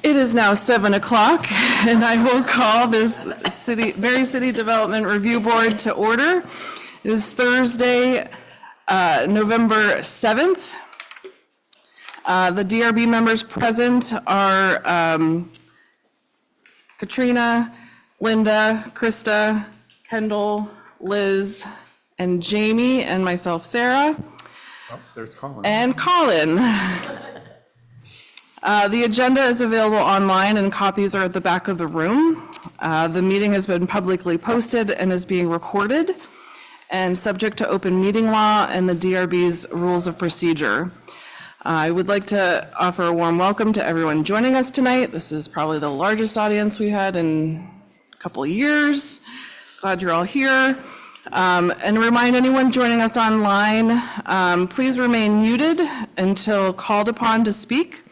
It is now 7 o'clock, and I will call this Barre City Development Review Board to order. It is Thursday, November 7th. The DRB members present are Katrina, Linda, Krista, Kendall, Liz, and Jamie, and myself, Sarah. Oh, there's Colin. And Colin. The agenda is available online and copies are at the back of the room. The meeting has been publicly posted and is being recorded and subject to open meeting law and the DRB's rules of procedure. I would like to offer a warm welcome to everyone joining us tonight. This is probably the largest audience we had in a couple of years. Glad you're all here. And remind anyone joining us online, please remain muted until called upon to speak.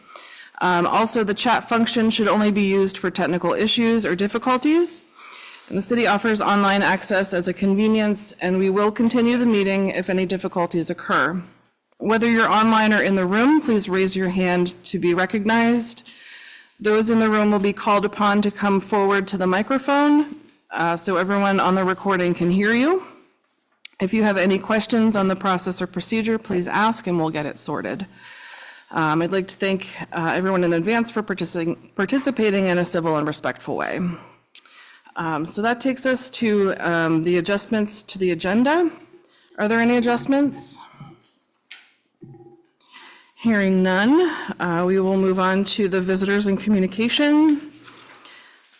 Also, the chat function should only be used for technical issues or difficulties. And the city offers online access as a convenience, and we will continue the meeting if any difficulties occur. Whether you're online or in the room, please raise your hand to be recognized. Those in the room will be called upon to come forward to the microphone so everyone on the recording can hear you. If you have any questions on the process or procedure, please ask and we'll get it sorted. I'd like to thank everyone in advance for participating in a civil and respectful way. So that takes us to the adjustments to the agenda. Are there any adjustments? Hearing none, we will move on to the visitors and communication.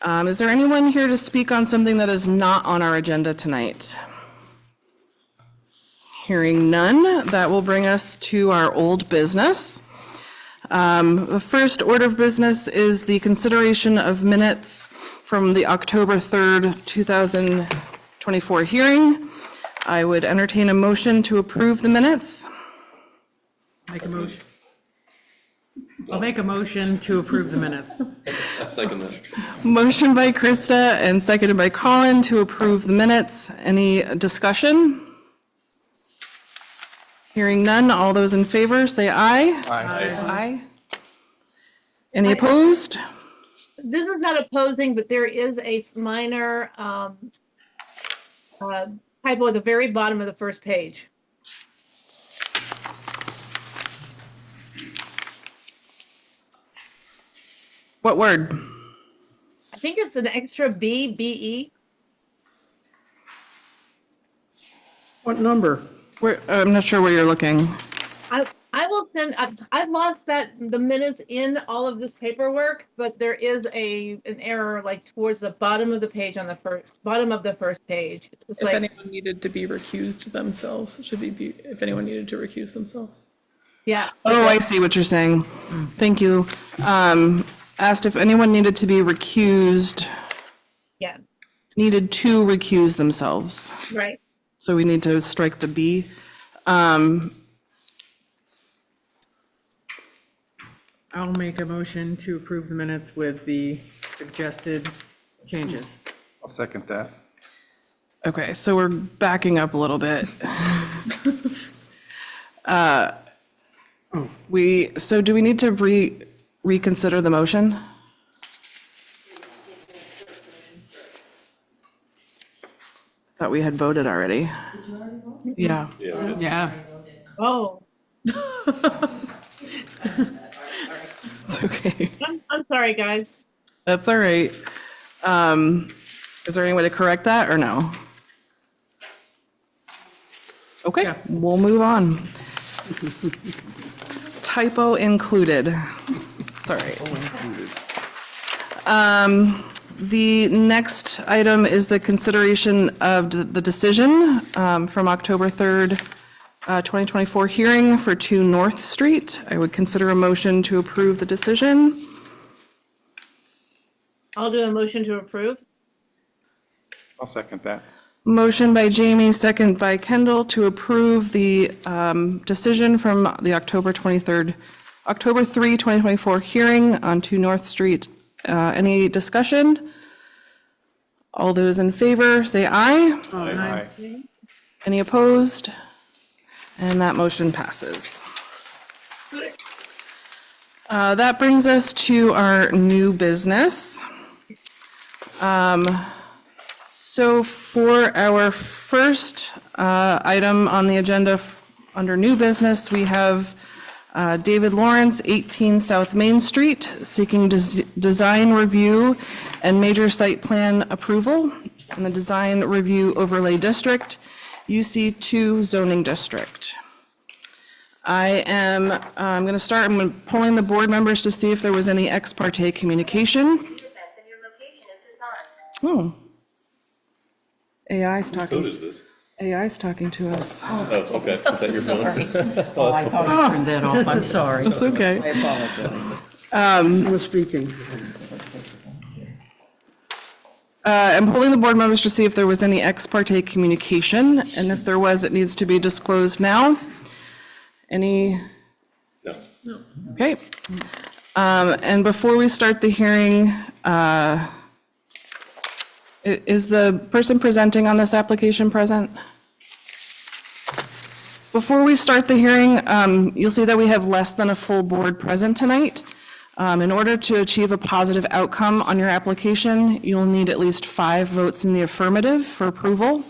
Is there anyone here to speak on something that is not on our agenda tonight? Hearing none, that will bring us to our old business. The first order of business is the consideration of minutes from the October 3rd, 2024 hearing. I would entertain a motion to approve the minutes. Make a motion. I'll make a motion to approve the minutes. I'll second that. Motion by Krista and seconded by Colin to approve the minutes. Any discussion? Hearing none, all those in favor say aye. Aye. Aye. Any opposed? This is not opposing, but there is a minor typo at the very bottom of the first page. What word? I think it's an extra B, B-E. What number? I'm not sure where you're looking. I will send, I've lost the minutes in all of this paperwork, but there is an error like towards the bottom of the page on the bottom of the first page. It's If like, anyone needed to be recused themselves, it should be if anyone needed to recuse themselves. yeah. Oh, I see what you're saying. Thank you. Asked if anyone needed to be recused, Yeah, needed to recuse themselves. right. So we need to strike the B. I'll make a motion to approve the minutes with the suggested changes. I'll second that. Okay, so we're backing up a little bit. So do we need to reconsider the motion? Thought we had voted already. Yeah. Yeah. Oh, It's okay. I'm sorry, guys. That's all right. Is there any way to correct that or no? Okay, Yeah. we'll move on. Typo included. It's all right. The next item is the consideration of the decision from October 3rd, 2024 hearing for 2 North Street. I would consider a motion to approve the decision. I'll do a motion to approve. I'll second that. Motion by Jamie, second by Kendall to approve the decision from the October 3, 2024 hearing on 2 North Street. Any discussion? All those in favor, say aye. Aye. Any opposed? And that motion passes. That brings us to our new business. So for our first item on the agenda under new business, we have David Lawrence, 18 South Main Street, seeking design review and major site plan approval in the Design Review Overlay District, UC2 zoning district. I'm going to start, I'm polling the board members to see if there was any ex parte communication. Oh. AI's talking. Who is this? AI's talking to us. Oh, okay. Is that your phone? Oh, I thought I turned that off. I'm sorry. It's okay. I apologize. Who was speaking? I'm polling the board members to see if there was any ex parte communication, and if there was, it needs to be disclosed now. Any? No. Okay. And before we start the hearing, is the person presenting on this application present? Before we start the hearing, you'll see that we have less than a full board present tonight. In order to achieve a positive outcome on your application, you'll need at least 5 votes in the affirmative for approval.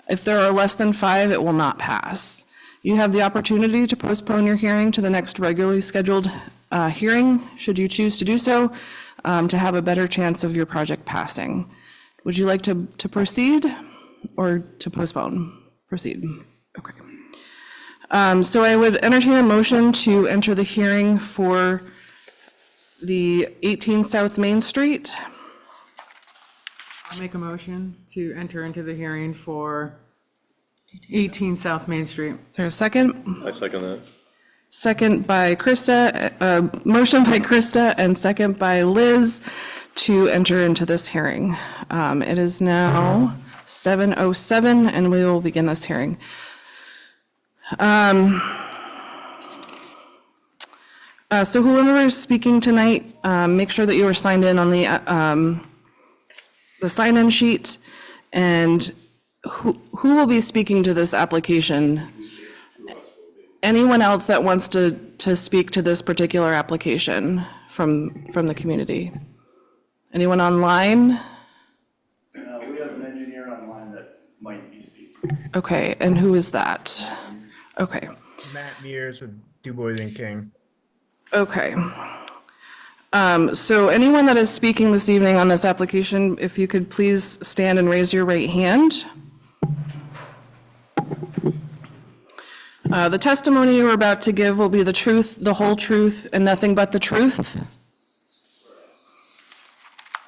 If there are less than 5, it will not pass. You have the opportunity to postpone your hearing to the next regularly scheduled hearing, should you choose to do so, to have a better chance of your project passing. Would you like to proceed or to postpone? Proceed. Okay. So I would entertain a motion to enter the hearing for the 18 South Main Street. I'll make a motion to enter into the hearing for 18 South Main Street. Is there a second? I second that. Second by Krista, motion by Krista and second by Liz to enter into this hearing. It is now 7:07 and we will begin this hearing. So whoever is speaking tonight, make sure that you are signed in on the sign-in sheet. And who will be speaking to this application? Anyone else that wants to speak to this particular application from the community? Anyone online? We have an engineer online that might be speaking. Okay, and who is that? Okay, Matt Mears with DuBois and King. okay. So anyone that is speaking this evening on this application, if you could please stand and raise your right hand. The testimony you are about to give will be the truth, the whole truth, and nothing but the truth.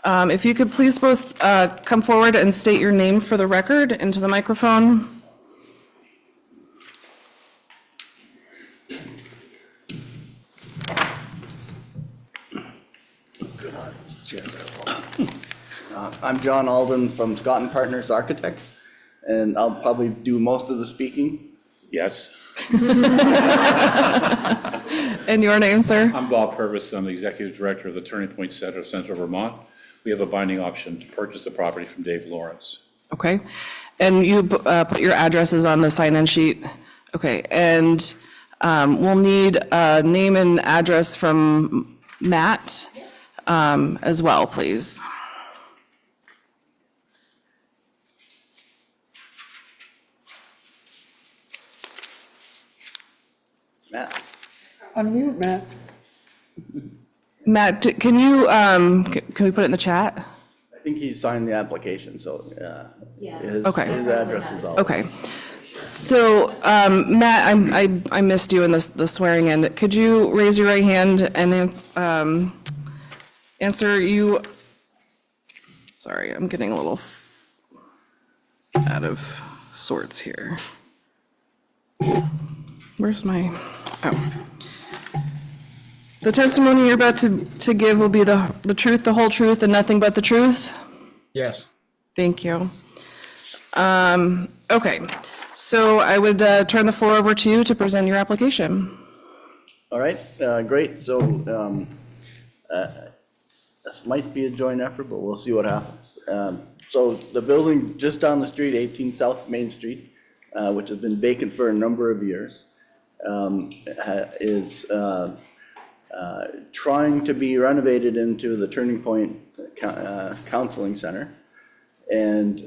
If you could please both come forward and state your name for the record into the microphone. I'm John Alden from Scott and Partners Architects, and I'll probably do most of the speaking. Yes. And your name, sir? I'm Bob Purvis. I'm the Executive Director of the Turning Point Center of Central Vermont. We have a binding option to purchase the property from Dave Lawrence. Okay. And you put your addresses on the sign-in sheet? Okay. And we'll need a name and address from Matt as well, please. Matt? Unmute, Matt. Matt, can you, can we put it in the chat? I think he signed the application, so his Okay. address is all. Okay. So, Matt, I missed you in the swearing in. Could you raise your right hand and answer you? Sorry, I'm getting a little out of sorts here. Where's my, oh. The testimony you're about to give will be the truth, the whole truth, and nothing but the truth? Yes. Thank you. Okay, so I would turn the floor over to you to present your application. All right, great. So this might be a joint effort, but we'll see what happens. So the building just down the street, 18 South Main Street, which has been vacant for a number of years, is trying to be renovated into the Turning Point Counseling Center. And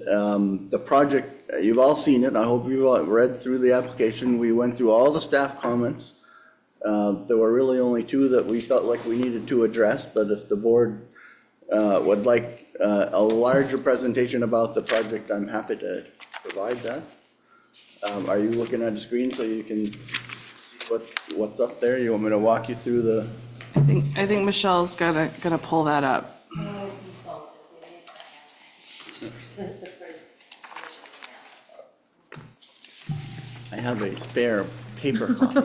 the project, you've all seen it, I hope you've all read through the application. We went through all the staff comments. There were really only two that we felt like we needed to address, but if the board would like a larger presentation about the project, I'm happy to provide that. Are you looking at a screen so you can see what's up there? You want me to walk you through the? I think Michelle's gonna pull that up. I have a spare paper copy,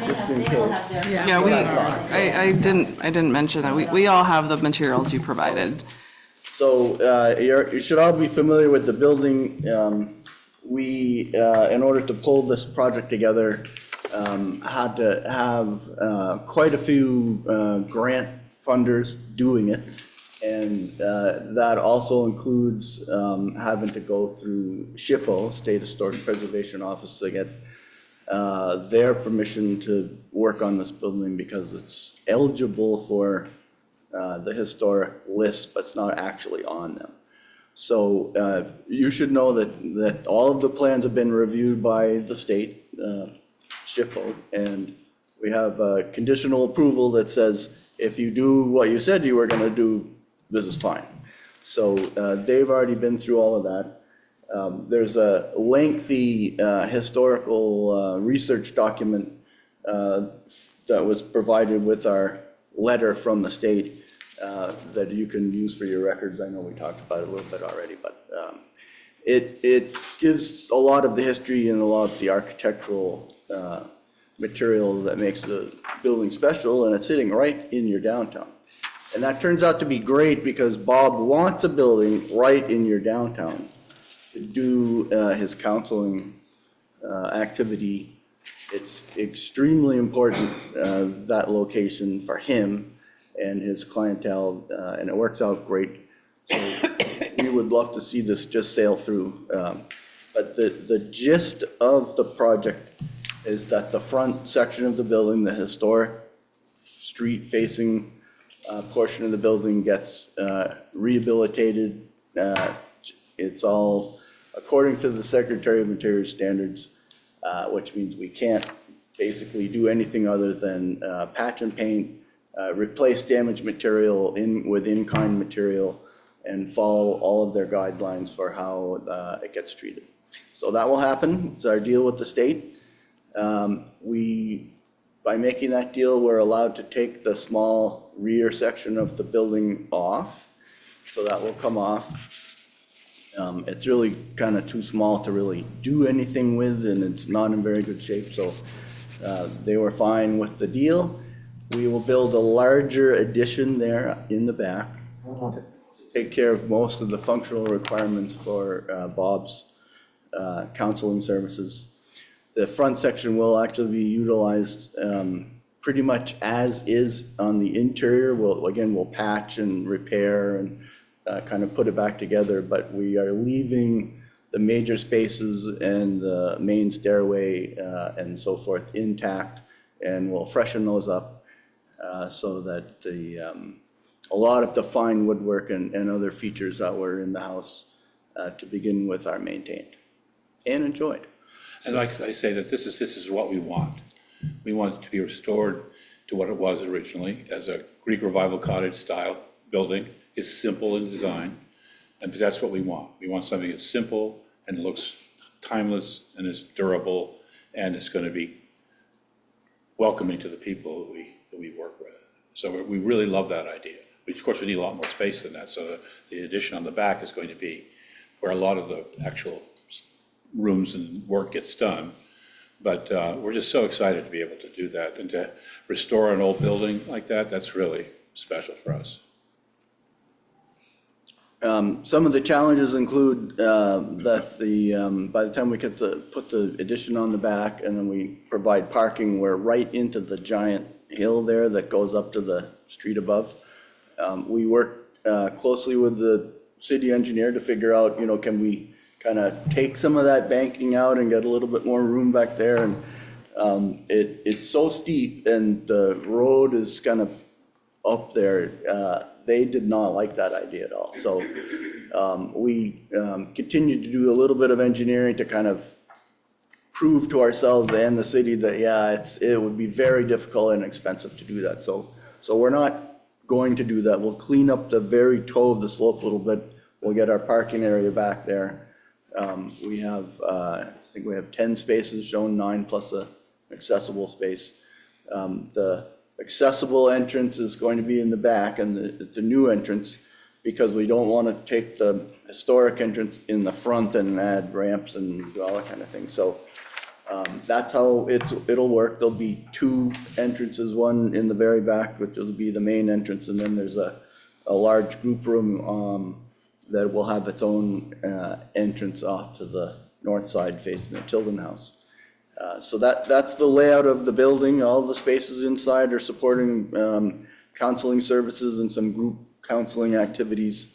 just in case. Yeah, I didn't mention that. We all have the materials you provided. So you should all be familiar with the building. We, in order to pull this project together, had to have quite a few grant funders doing it. And that also includes having to go through SHPO, State Historic Preservation Office, to get their permission to work on this building because it's eligible for the historic list, but it's not actually on them. So you should know that all of the plans have been reviewed by the state, SHPO, and we have a conditional approval that says if you do what you said you were going to do, this is fine. So they've already been through all of that. There's a lengthy historical research document that was provided with our letter from the state that you can use for your records. I know we talked about it a little bit already, but it gives a lot of the history and a lot of the architectural material that makes the building special, and it's sitting right in your downtown. And that turns out to be great because Bob wants a building right in your downtown to do his counseling activity. It's extremely important, that location for him and his clientele, and it works out great. So we would love to see this just sail through. But the gist of the project is that the front section of the building, the historic street-facing portion of the building gets rehabilitated. It's all according to the Secretary of Interior standards, which means we can't basically do anything other than patch and paint, replace damaged material with in-kind material, and follow all of their guidelines for how it gets treated. So that will happen. It's our deal with the state. By making that deal, we're allowed to take the small rear section of the building off. So that will come off. It's really kind of too small to really do anything with, and it's not in very good shape. So they were fine with the deal. We will build a larger addition there in the back to take care of most of the functional requirements for Bob's counseling services. The front section will actually be utilized pretty much as is on the interior. We'll patch and repair and kind of put it back together, but we are leaving the major spaces and the main stairway and so forth intact, and we'll freshen those up so that a lot of the fine woodwork and other features that were in the house to begin with are maintained and enjoyed. And like I say, that this is what we want. We want it to be restored to what it was originally as a Greek Revival cottage style building. It's simple in design, and that's what we want. We want something that's simple and looks timeless and is durable, and it's going to be welcoming to the people that we work with. So we really love that idea. Of course, we need a lot more space than that, so the addition on the back is going to be where a lot of the actual rooms and work gets done. But we're just so excited to be able to do that and to restore an old building like that. That's really special for us. Some of the challenges include that by the time we get to put the addition on the back and then we provide parking, we're right into the giant hill there that goes up to the street above. We work closely with the city engineer to figure out, can we kind of take some of that banking out and get a little bit more room back there. And It's so steep and the road is kind of up there. They did not like that idea at all. So we continued to do a little bit of engineering to kind of prove to ourselves and the city that, yeah, it would be very difficult and expensive to do that. So we're not going to do that. We'll clean up the very toe of the slope a little bit. We'll get our parking area back there. We have, I think we have 10 spaces shown, 9 plus a accessible space. The accessible entrance is going to be in the back and the new entrance, because we don't want to take the historic entrance in the front and add ramps and do all that kind of thing. So that's how it'll work. There'll be 2 entrances, one in the very back, which will be the main entrance, and then there's a large group room that will have its own entrance off to the north side facing the Tilden House. So that's the layout of the building. All the spaces inside are supporting counseling services and some group counseling activities.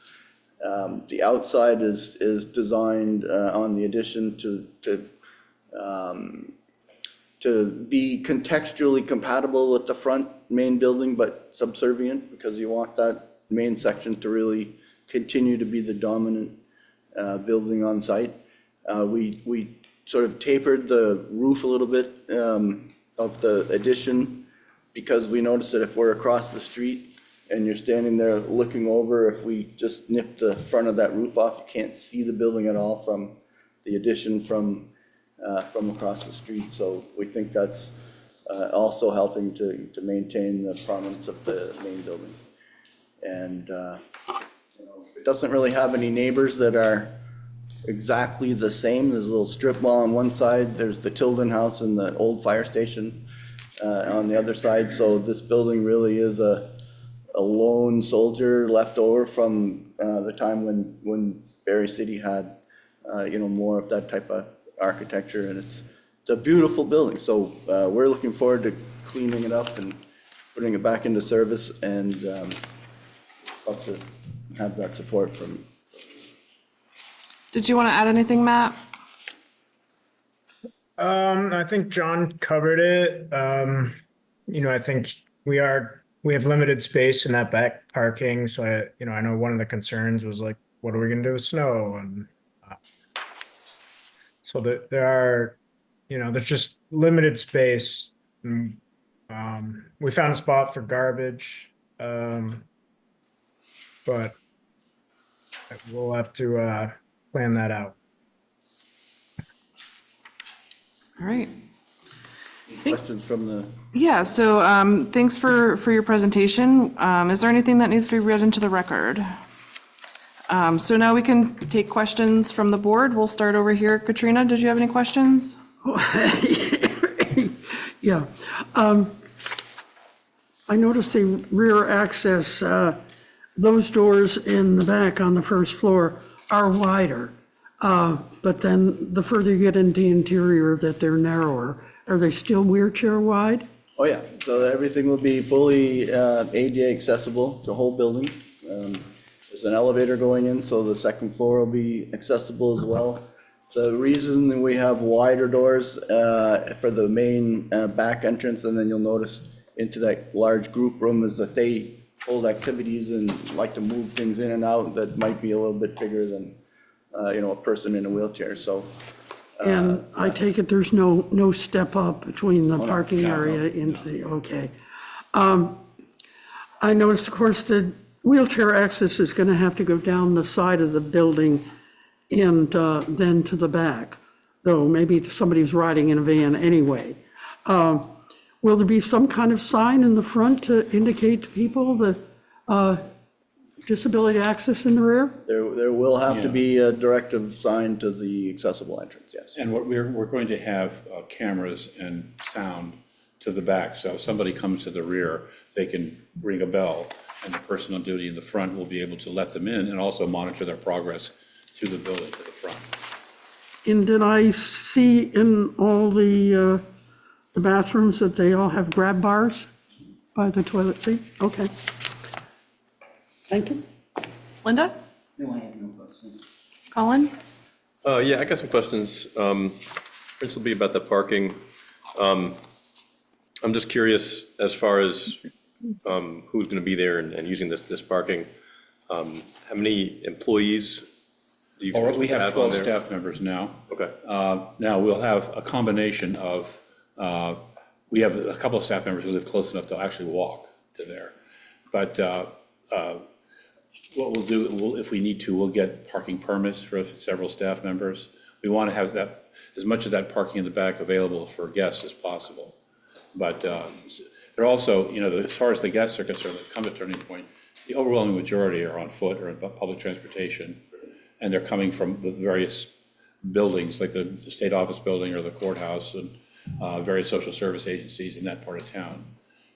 The outside is designed on the addition to be contextually compatible with the front main building, but subservient, because you want that main section to really continue to be the dominant building on site. We sort of tapered the roof a little bit of the addition, because we noticed that if we're across the street and you're standing there looking over, if we just nip the front of that roof off, you can't see the building at all from the addition from across the street. So we think that's also helping to maintain the prominence of the main building. And it doesn't really have any neighbors that are exactly the same. There's a little strip mall on one side, there's the Tilden House and the old fire station on the other side. So this building really is a lone soldier left over from the time when Barre City had more of that type of architecture, and it's a beautiful building. So we're looking forward to cleaning it up and putting it back into service, and hope to have that support from. Did you want to add anything, Matt? I think John covered it. I think we have limited space in that back parking. So I know one of the concerns was like, what are we gonna do with snow? And so there are, there's just limited space. And, we found a spot for garbage, but we'll have to plan that out. All right. Questions from the, Yeah, so thanks for your presentation. Is there anything that needs to be read into the record? So now we can take questions from the board. We'll start over here. Katrina, did you have any questions? Yeah. I noticed the rear access, those doors in the back on the first floor are wider. But then the further you get into the interior, that they're narrower. Are they still wheelchair wide? oh yeah, so everything will be fully ADA accessible, the whole building. There's an elevator going in, so the second floor will be accessible as well. The reason that we have wider doors for the main back entrance, and then you'll notice into that large group room, is that they hold activities and like to move things in and out that might be a little bit bigger than, a person in a wheelchair, so. And I take it there's no step up between the no, parking no, area into the, okay. I noticed, of course, the wheelchair access is going to have to go down the side of the building and then to the back, though maybe somebody's riding in a van anyway. Will there be some kind of sign in the front to indicate to people the disability access in the rear? There will have to be a directive sign to the accessible entrance, yes. And we're going to have cameras and sound to the back, so if somebody comes to the rear, they can ring a bell, and the person on duty in the front will be able to let them in and also monitor their progress through the building to the front. And did I see in all the bathrooms that they all have grab bars by the toilet seat? Okay. Thank you. Linda? No, I have no questions. Colin? Yeah, I got some questions. Principally about the parking. I'm just curious as far as who's going to be there and using this parking. How many employees do you Or we expect to have have on 12 there? staff members now. Okay, Now, we'll have a combination of, we have a couple of staff members who live close enough to actually walk to there. But what we'll do, if we need to, we'll get parking permits for several staff members. We want to have that, as much of that parking in the back available for guests as possible. But they're also, you know, as far as the guests are concerned that come to Turning Point, the overwhelming majority are on foot or in public transportation. And they're coming from the various buildings, like the state office building or the courthouse and various social service agencies in that part of town.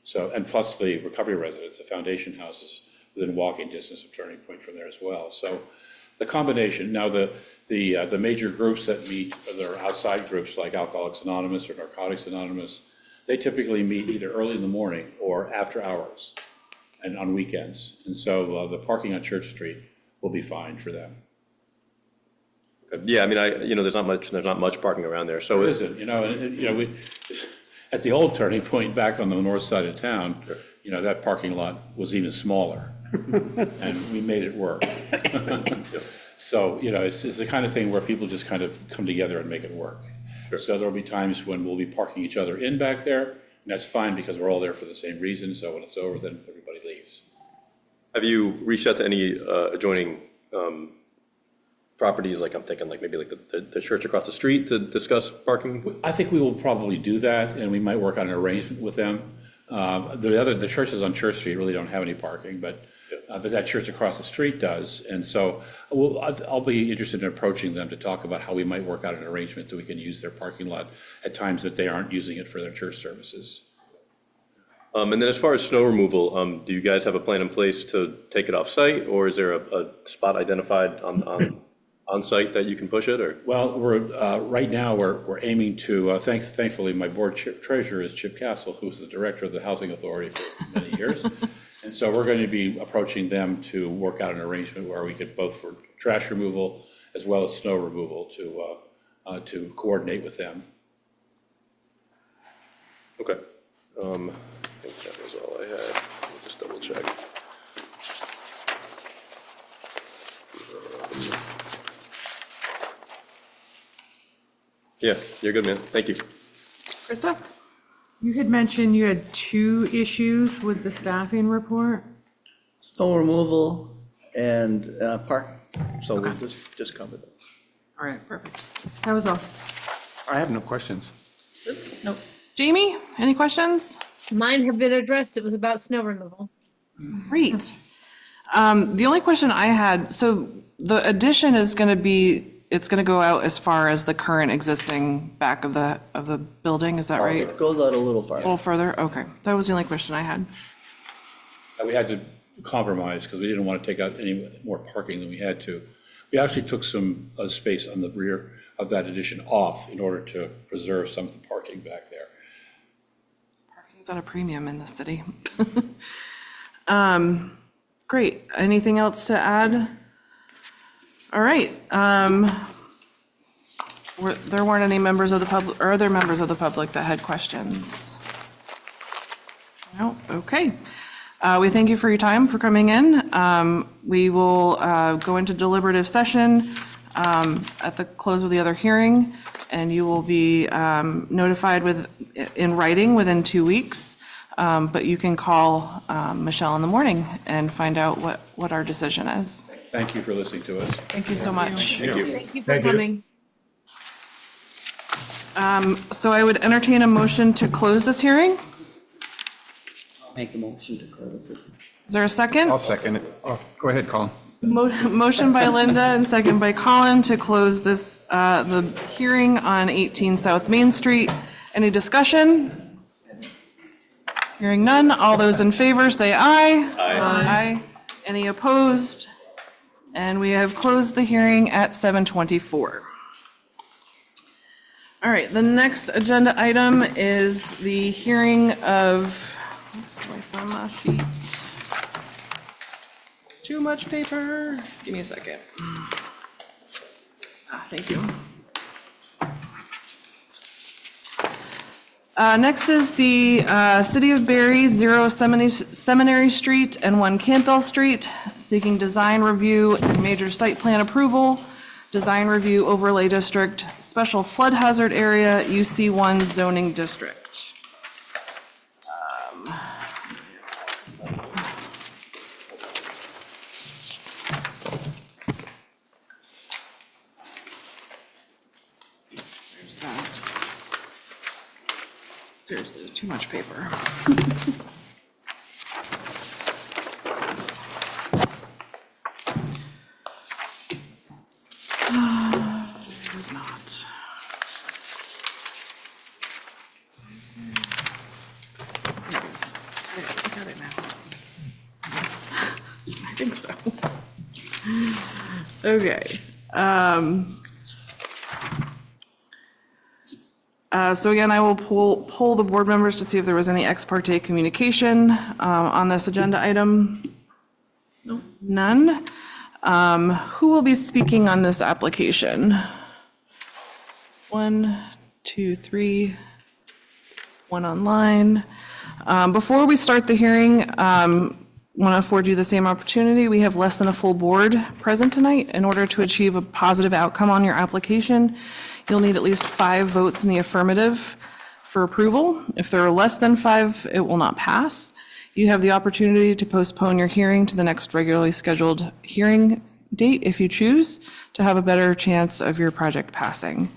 So, and plus the recovery residents, the foundation houses within walking distance of Turning Point from there as well. So the combination, now the major groups that meet, they're outside groups like Alcoholics Anonymous or Narcotics Anonymous, they typically meet either early in the morning or after hours and on weekends. And so the parking on Church Street will be fine for them. yeah, I mean, there's not much parking around there, so It it's, isn't, at the old Turning Point back on the north side of town, that parking lot was even smaller. And we made it work. So, it's the kind of thing where people just kind of come together and make it work. So there'll be times when we'll be parking each other in back there, and that's fine because we're all there for the same reason. So when it's over, then everybody leaves. have you reached out to any adjoining properties, like I'm thinking like maybe like the church across the street to discuss parking? I think we will probably do that, and we might work on an arrangement with them. The churches on Church Street really don't have any parking, but that church across the street does. And so I'll be interested in approaching them to talk about how we might work out an arrangement that we can use their parking lot at times that they aren't using it for their church services. And then as far as snow removal, do you guys have a plan in place to take it off site, or is there a spot identified on site that you can push it, or? Well, right now, we're aiming to, thankfully, my board treasurer is Chip Castle, who's the director of the Housing Authority for many years. And so we're going to be approaching them to work out an arrangement where we could both for trash removal as well as snow removal to coordinate with them. Okay. I think that was all I had. Let me just double check. Yeah, you're good, man. Thank you. Krista? You had mentioned you had 2 issues with the staffing report. Snow removal and parking, so we'll just cover those. All right, perfect. That was all. I have no questions. Nope. Jamie, any questions? Mine have been addressed. It was about snow removal. Great. The only question I had, so the addition is going to be, it's going to go out as far as the current existing back of the building, is that right? It goes out a little A farther. little further? Okay. That was the only question I had. And we had to compromise because we didn't want to take out any more parking than we had to. We actually took some space on the rear of that addition off in order to preserve some of the parking back there. Parking's at a premium in the city. Great. Anything else to add? All right. There weren't any members of the public, or other members of the public that had questions? No? Okay. We thank you for your time, for coming in. We will go into deliberative session at the close of the other hearing, and you will be notified in writing within 2 weeks. But you can call Michelle in the morning and find out what our decision is. Thank you for listening to us. Thank you so much. Thank you for Thank you. coming. So I would entertain a motion to close this hearing. Make a motion to close it. Is there a second? I'll second it. Oh, go ahead, Colin. Motion by Linda and second by Colin to close this, the hearing on 18 South Main Street. Any discussion? Hearing none. All those in favor say aye. Aye. Any opposed? And we have closed the hearing at 7:24. All right, the next agenda item is the hearing of, oops, my phone sheet. Too much paper. Give me a second. Thank you. Next is the City of Barre, 0 Seminary Street and 1 Campbell Street, seeking design review and major site plan approval, design review overlay district, special flood hazard area, UC1 zoning district. There's that. Seriously, too much paper. It is not. I got it now. I think so. Okay. So again, I will poll the board members to see if there was any ex parte communication on this agenda item. No. None. Who will be speaking on this application? 1, 2, 3, 1 online. Before we start the hearing, want to afford you the same opportunity. We have less than a full board present tonight. In order to achieve a positive outcome on your application, you'll need at least 5 votes in the affirmative for approval. If there are less than 5, it will not pass. You have the opportunity to postpone your hearing to the next regularly scheduled hearing date if you choose to have a better chance of your project passing.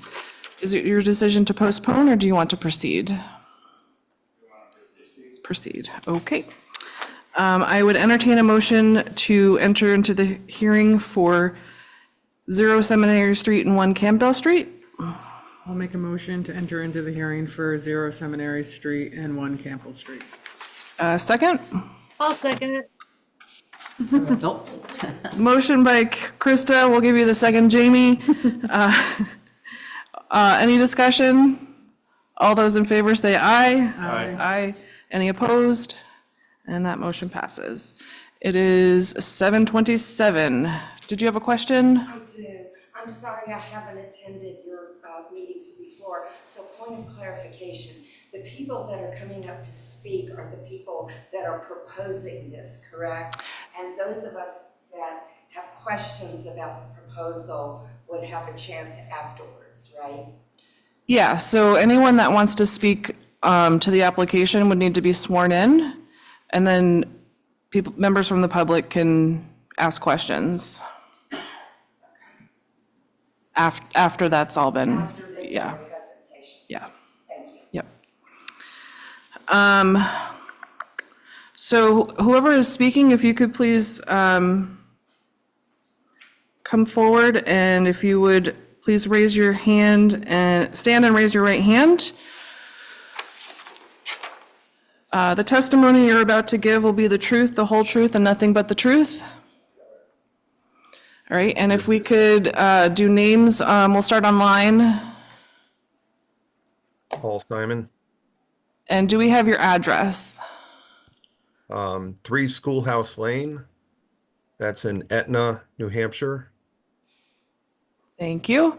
Is it your decision to postpone, or do you want to proceed? Proceed, okay. I would entertain a motion to enter into the hearing for 0 Seminary Street and 1 Campbell Street. I'll make a motion to enter into the hearing for 0 Seminary Street and 1 Campbell Street. Second? I'll second it. Nope. Motion by Krista, we'll give you the second, Jamie. Any discussion? All those in favor say aye. Aye. Aye. Any opposed? And that motion passes. It is 7:27. Did you have a question? I do. I'm sorry I haven't attended your meetings before, so point of clarification. The people that are coming up to speak are the people that are proposing this, correct? And those of us that have questions about the proposal would have a chance afterwards, right? Yeah, so anyone that wants to speak to the application would need to be sworn in, and then members from the public can ask questions. After that's all been, After they do yeah, their presentation. yeah, Thank you. yep. So whoever is speaking, if you could please come forward, and if you would please raise your hand and stand and raise your right hand. The testimony you're about to give will be the truth, the whole truth, and nothing but the truth. All right, and if we could do names, we'll start online. Paul Simon, And do we have your address? 3 Schoolhouse Lane. That's in Etna, New Hampshire. Thank you.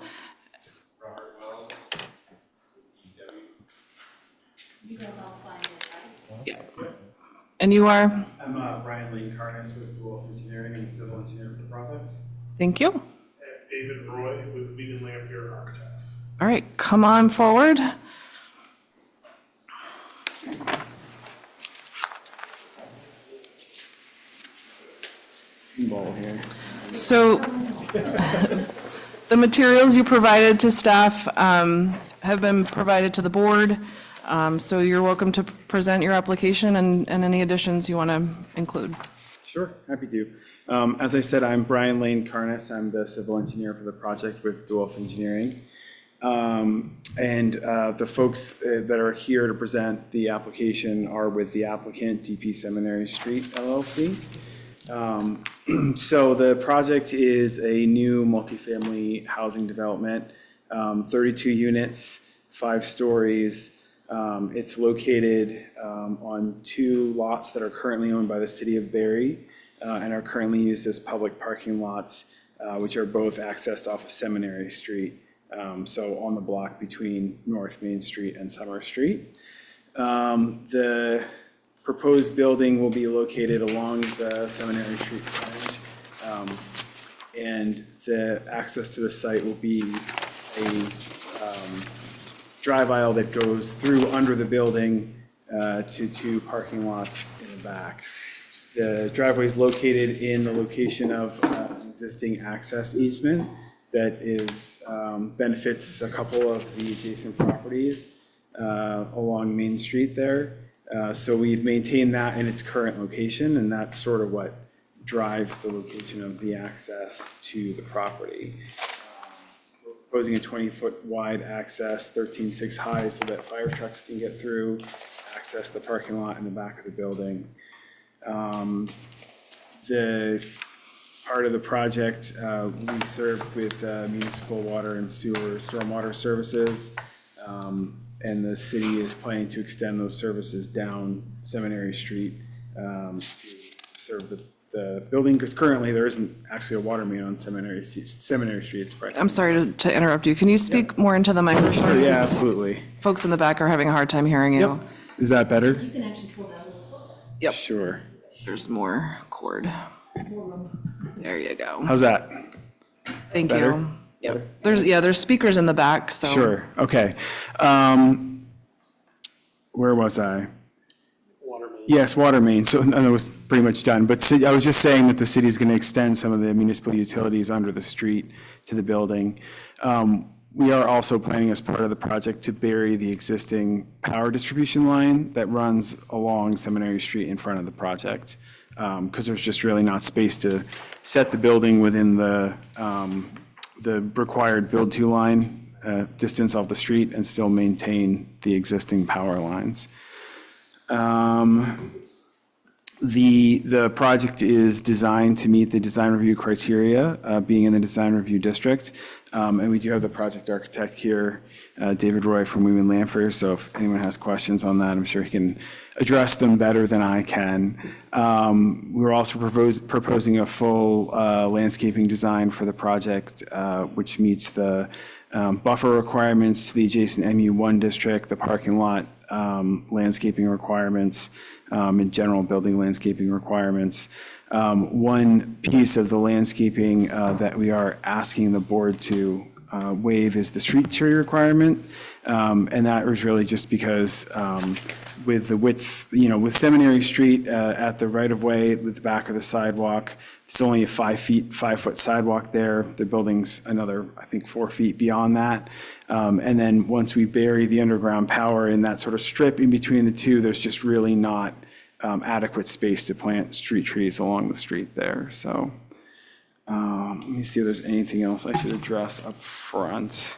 Yeah. And you are? I'm Brian Lee Carnes with Dwarf Engineering and civil engineer for the project. Thank you. And David Roy with Weed and Lanphier Architects. All right, come on forward. Ball here. So the materials you provided to staff have been provided to the board. So you're welcome to present your application and any additions you want to include. Sure, happy to. As I said, I'm Brian Lane Carnes. I'm the civil engineer for the project with Dwarf Engineering. And the folks that are here to present the application are with the applicant, DP Seminary Street LLC. So the project is a new multifamily housing development, 32 units, 5 stories. It's located on 2 lots that are currently owned by the city of Barre and are currently used as public parking lots, which are both accessed off of Seminary Street. so on the block between North Main Street and Summer Street. The proposed building will be located along the Seminary Street frontage. And the access to the site will be a drive aisle that goes through under the building to two parking lots in the back. The driveway is located in the location of an existing access easement that is, benefits a couple of the adjacent properties along Main Street there. So we've maintained that in its current location, and that's sort of what drives the location of the access to the property. We're proposing a 20-foot wide access, 13.6 high, so that fire trucks can get through, access the parking lot in the back of the building. The part of the project, we serve with municipal water and sewer stormwater services. And the city is planning to extend those services down Seminary Street to serve the building, because currently there isn't actually a water main on Seminary Street. It's practically. I'm sorry to interrupt you. Can you speak more into the microphone? Yeah, absolutely. Folks in the back are having a hard time hearing you. Yep. Is that better? You can actually pull that a little closer. Yep. Sure. There's more cord. There you go. How's that? Thank better? you. Yep. There's speakers in the back, so. Sure, okay. Where was I? Water main. Yes, water main, so that was pretty much done. But I was just saying that the city's going to extend some of the municipal utilities under the street to the building. We are also planning as part of the project to bury the existing power distribution line that runs along Seminary Street in front of the project, because there's just really not space to set the building within the required build-to line distance off the street and still maintain the existing power lines. The project is designed to meet the design review criteria, being in the design review district. And we do have the project architect here, David Roy from Weeman Lanfear. So if anyone has questions on that, I'm sure he can address them better than I can. We're also proposing a full landscaping design for the project, which meets the buffer requirements to the adjacent MU1 district, the parking lot landscaping requirements, and general building landscaping requirements. One piece of the landscaping that we are asking the board to waive is the street tree requirement. And that was really just because with the width, with Seminary Street at the right-of-way, with the back of the sidewalk, it's only a 5-foot sidewalk there. The building's another, I think, 4 feet beyond that. And then once we bury the underground power in that sort of strip in between the two, there's just really not adequate space to plant street trees along the street there. So let me see if there's anything else I should address up front.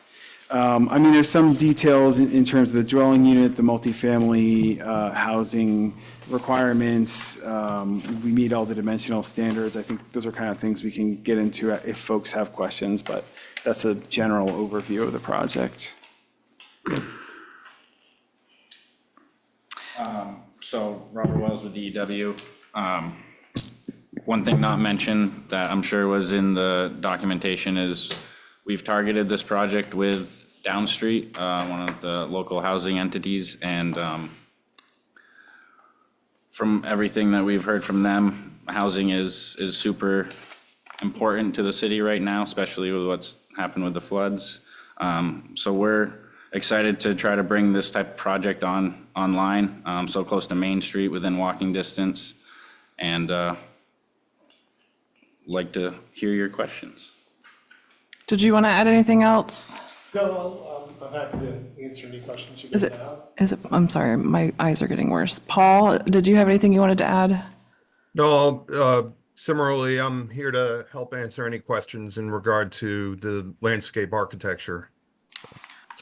There's some details in terms of the dwelling unit, the multifamily housing requirements. We meet all the dimensional standards. I think those are kind of things we can get into if folks have questions, but that's a general overview of the project. So Robert Wells with DEW. One thing not mentioned that I'm sure was in the documentation is we've targeted this project with Downstreet, one of the local housing entities, and from everything that we've heard from them, housing is super important to the city right now, especially with what's happened with the floods. So we're excited to try to bring this type of project online, so close to Main Street, within walking distance, and like to hear your questions. Did you want to add anything else? No, I'm happy to answer any questions you Is may it, have. I'm sorry, my eyes are getting worse. Paul, did you have anything you wanted to add? No, similarly, I'm here to help answer any questions in regard to the landscape architecture.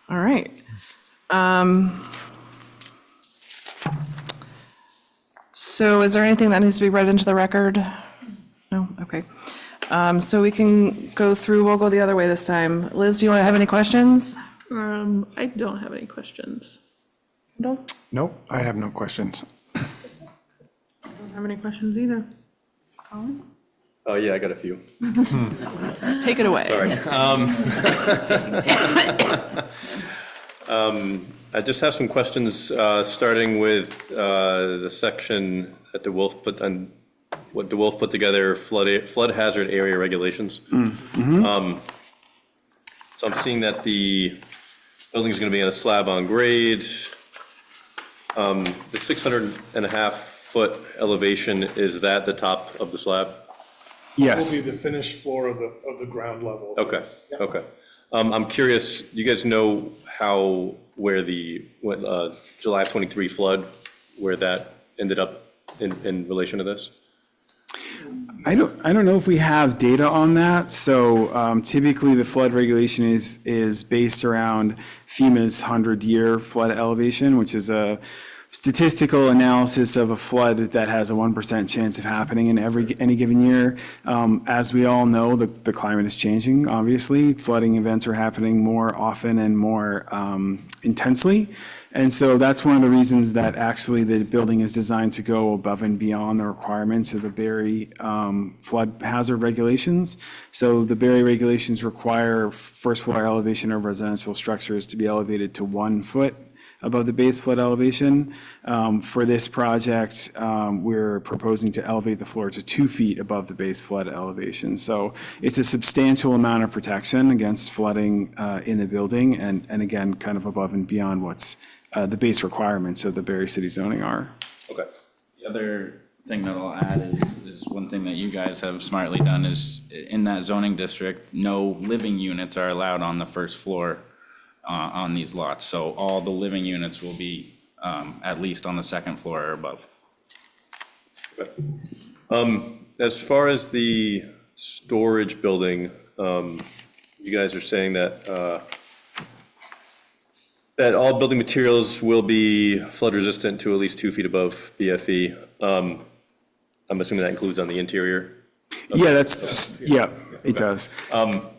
All right. So is there anything that needs to be read into the record? No? Okay. So we can go through, we'll go the other way this time. Liz, do you want to have any questions? I don't have any questions. No? Nope, I have no questions. I don't have any questions either. Colin? Oh, yeah, I got a few. Take it away. Sorry. I just have some questions, starting with the section that DeWolf put on, what DeWolf put together, flood hazard area regulations. So I'm seeing that the building is going to be on a slab on grade. The 600.5-foot elevation, is that the top of the slab? Yes. Will be the finished floor of the ground level. Okay, okay. I'm curious, do you guys know where the July 23 flood, where that ended up in relation to this? I don't know if we have data on that. So typically the flood regulation is based around FEMA's 100-year flood elevation, which is a statistical analysis of a flood that has a 1% chance of happening in any given year. As we all know, the climate is changing, obviously. Flooding events are happening more often and more intensely. And so that's one of the reasons that actually the building is designed to go above and beyond the requirements of the Barre flood hazard regulations. So the Barre regulations require first floor elevation of residential structures to be elevated to 1 foot above the base flood elevation. For this project, we're proposing to elevate the floor to 2 feet above the base flood elevation. So it's a substantial amount of protection against flooding in the building, and again, kind of above and beyond what's the base requirements of the Barre City zoning are. Okay. The other thing that I'll add is one thing that you guys have smartly done is in that zoning district, no living units are allowed on the first floor on these lots. So all the living units will be at least on the second floor or above. Okay. As far as the storage building, you guys are saying that that all building materials will be flood resistant to at least 2 feet above BFE. I'm assuming that includes on the interior? Yeah, it does. Are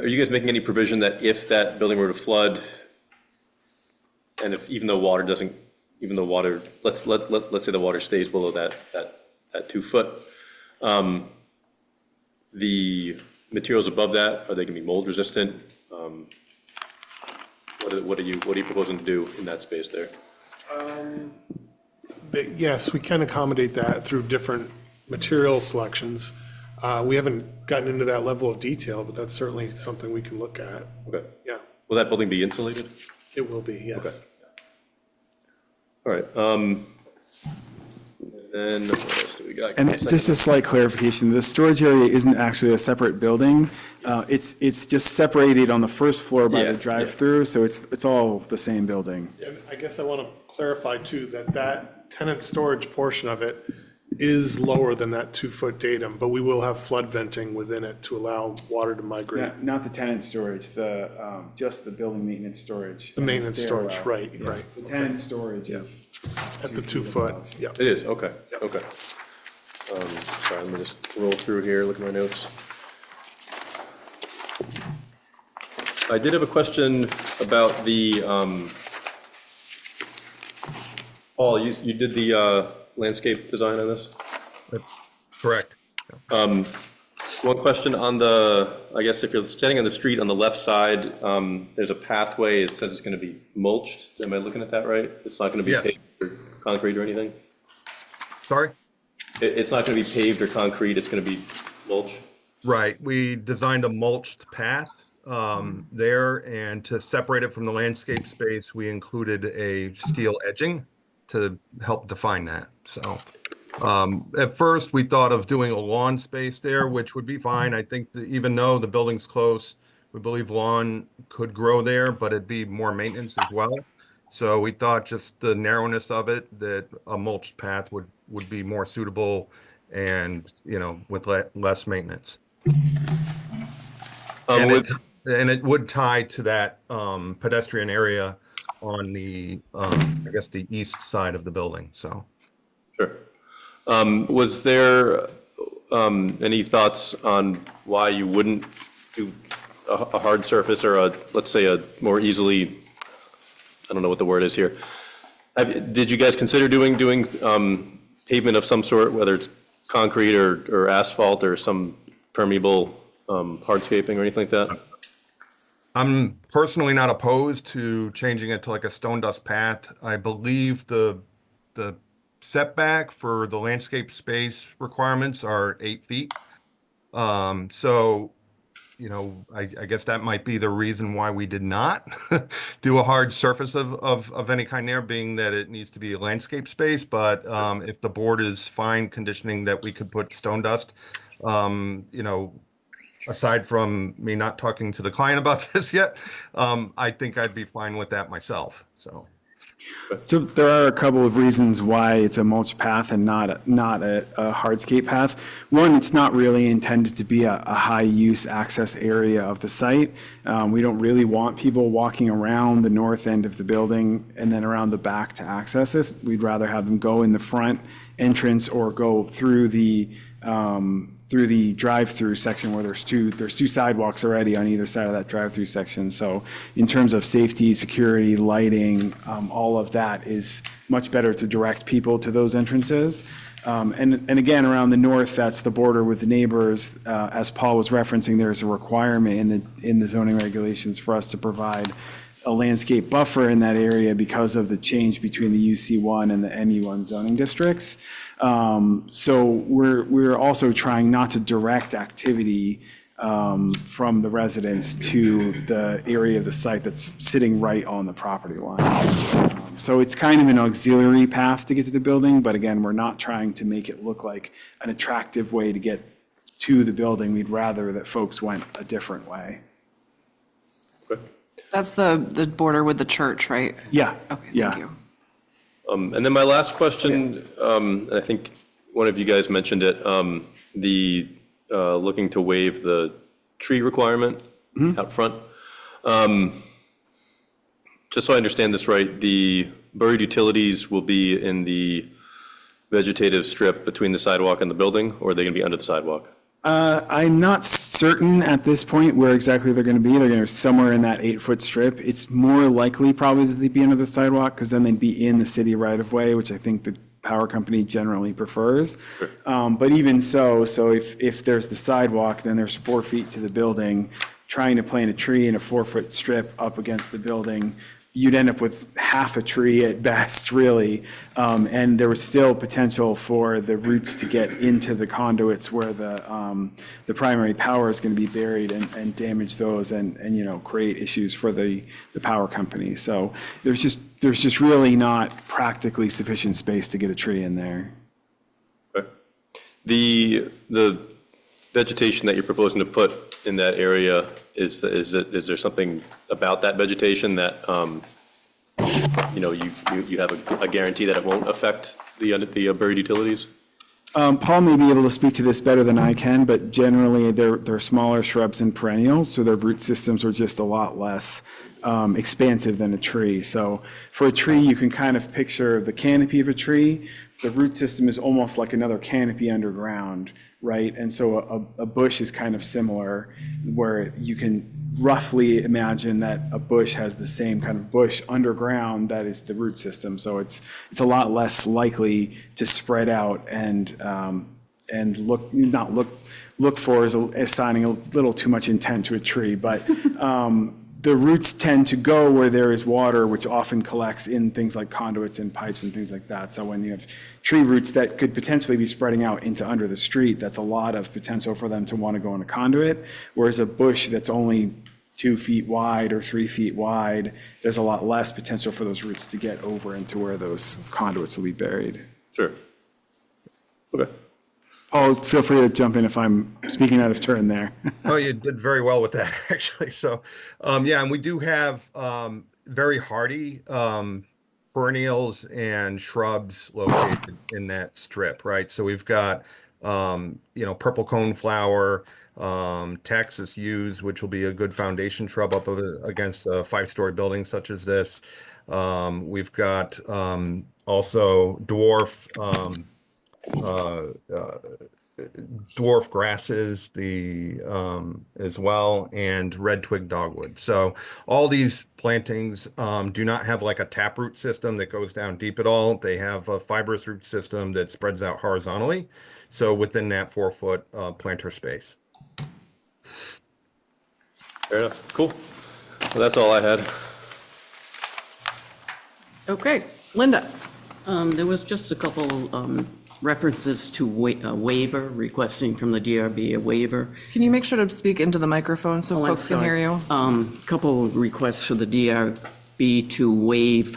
you guys making any provision that if that building were to flood, and if even though water, let's say the water stays below that 2 foot, the materials above that, are they going to be mold resistant? What are you proposing to do in that space there? Yes, we can accommodate that through different material selections. We haven't gotten into that level of detail, but that's certainly something we can look at. Okay. Yeah. Will that building be insulated? It will be, yes. Okay. All right. Then what else do we got? And just a slight clarification, the storage area isn't actually a separate building. It's just separated on the first floor by the drive-through, so it's all the same building. And I guess I want to clarify too, that tenant storage portion of it is lower than that 2 foot datum, but we will have flood venting within it to allow water to migrate. Not the tenant storage, just the building maintenance storage. The maintenance storage, right. The tenant storage is at the 2 foot, yeah. It is, okay, okay. Sorry, let me just roll through here, look at my notes. I did have a question about the, Paul, you did the landscape design on this? Correct. One question on I guess if you're standing on the street on the left side, there's a pathway, it says it's going to be mulched. Am I looking at that right? It's not going to be paved or concrete or anything? Sorry? It's not going to be paved or concrete, it's going to be mulch? Right. We designed a mulched path there, and to separate it from the landscape space, we included a steel edging to help define that. So at first we thought of doing a lawn space there, which would be fine. I think that even though the building's close, we believe lawn could grow there, but it'd be more maintenance as well. So we thought just the narrowness of it, that a mulched path would be more suitable and, with less maintenance. And it would tie to that pedestrian area on the, I guess, the east side of the building, so. Sure. Was there any thoughts on why you wouldn't do a hard surface or let's say a more easily, I don't know what the word is here. Did you guys consider doing pavement of some sort, whether it's concrete or asphalt or some permeable hardscaping or anything like that? I'm personally not opposed to changing it to like a stone dust path. I believe the setback for the landscape space requirements are 8 feet. So, you know, I guess that might be the reason why we did not do a hard surface of any kind there, being that it needs to be a landscape space. But if the board is fine conditioning that we could put stone dust, you know, aside from me not talking to the client about this yet, I think I'd be fine with that myself, so. So there are a couple of reasons why it's a mulch path and not a hardscape path. One, it's not really intended to be a high-use access area of the site. We don't really want people walking around the north end of the building and then around the back to access this. We'd rather have them go in the front entrance or go through the drive-through section where there's two sidewalks already on either side of that drive-through section. So in terms of safety, security, lighting, all of that is much better to direct people to those entrances. And again, around the north, that's the border with the neighbors. As Paul was referencing, there's a requirement in the zoning regulations for us to provide a landscape buffer in that area because of the change between the UC1 and the MU1 zoning districts. So we're also trying not to direct activity from the residents to the area of the site that's sitting right on the property line. So it's kind of an auxiliary path to get to the building, but again, we're not trying to make it look like an attractive way to get to the building. We'd rather that folks went a different way. That's the border with the church, right? Yeah. Okay, yeah. thank you. And then my last question, and I think one of you guys mentioned it, looking to waive the tree requirement out front. Just so I understand this right, the buried utilities will be in the vegetative strip between the sidewalk and the building, or are they going to be under the sidewalk? I'm not certain at this point where exactly they're going to be. They're going to be somewhere in that 8-foot strip. It's more likely probably that they'd be under the sidewalk because then they'd be in the city right of way, which I think the power company generally prefers. But even so if there's the sidewalk, then there's 4 feet to the building. Trying to plant a tree in a 4-foot strip up against the building, you'd end up with half a tree at best, really. And there was still potential for the roots to get into the conduits where the primary power is going to be buried and damage those and you know, create issues for the power company. So there's just really not practically sufficient space to get a tree in there. Okay. The vegetation that you're proposing to put in that area, is there something about that vegetation that you know, you have a guarantee that it won't affect the buried utilities? Paul may be able to speak to this better than I can, but generally they're smaller shrubs and perennials, so their root systems are just a lot less expansive than a tree. So for a tree, you can kind of picture the canopy of a tree. The root system is almost like another canopy underground, right? And so a bush is kind of similar, where you can roughly imagine that a bush has the same kind of bush underground that is the root system. So it's a lot less likely to spread out and look for as assigning a little too much intent to a tree, but the roots tend to go where there is water, which often collects in things like conduits and pipes and things like that. So when you have tree roots that could potentially be spreading out into under the street, that's a lot of potential for them to want to go in a conduit. Whereas a bush that's only 2 feet wide or 3 feet wide, there's a lot less potential for those roots to get over into where those conduits will be buried. Sure. Okay. Paul, feel free to jump in if I'm speaking out of turn there. Oh, you did very well with that, actually. So, yeah, and we do have very hardy perennials and shrubs located in that strip, right? So we've got, you know, purple coneflower, Texas yews, which will be a good foundation shrub up against a 5-story building such as this. We've got also dwarf dwarf grasses, as well, and red twig dogwood. So all these plantings do not have like a taproot system that goes down deep at all. They have a fibrous root system that spreads out horizontally. So within that 4-foot planter space. Fair enough. Cool. Well, that's all I had. Okay, Linda? There was just a couple references to a waiver, requesting from the DRB a waiver. Can you make sure to speak into the microphone so I'm folks can hear you? Couple of requests for the DRB to waive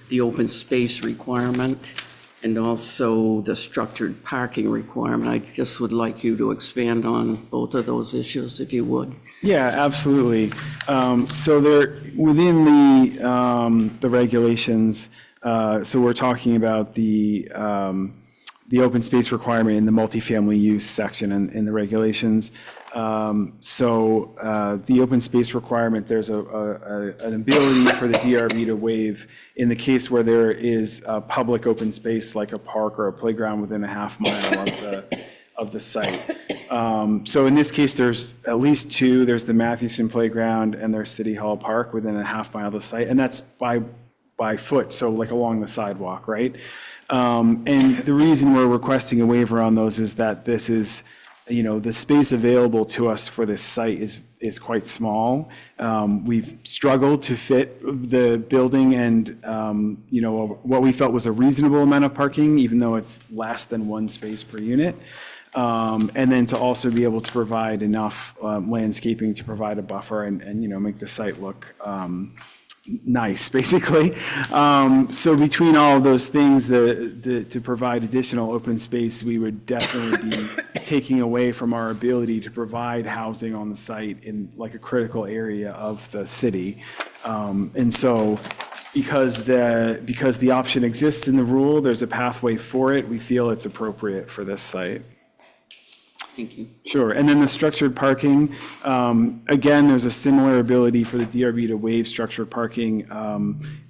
the open space requirement and also the structured parking requirement. I just would like you to expand on both of those issues, if you would. Yeah, absolutely. So there, within the regulations, so we're talking about the open space requirement in the multifamily use section in the regulations. The open space requirement, there's an ability for the DRB to waive in the case where there is a public open space like a park or a playground within a half mile of the site. So in this case, there's at least two. There's the Mathewson Playground and there's City Hall Park within a half mile of the site, and that's by foot, so like along the sidewalk, right? And the reason we're requesting a waiver on those is that this is, the space available to us for this site is quite small. We've struggled to fit the building and, what we felt was a reasonable amount of parking, even though it's less than one space per unit. And then to also be able to provide enough landscaping to provide a buffer and make the site look nice, basically. So between all of those things, to provide additional open space, we would definitely be taking away from our ability to provide housing on the site in like a critical area of the city. And so because the option exists in the rule, there's a pathway for it, we feel it's appropriate for this site. Thank you. Sure, and then the structured parking, again, there's a similar ability for the DRB to waive structured parking,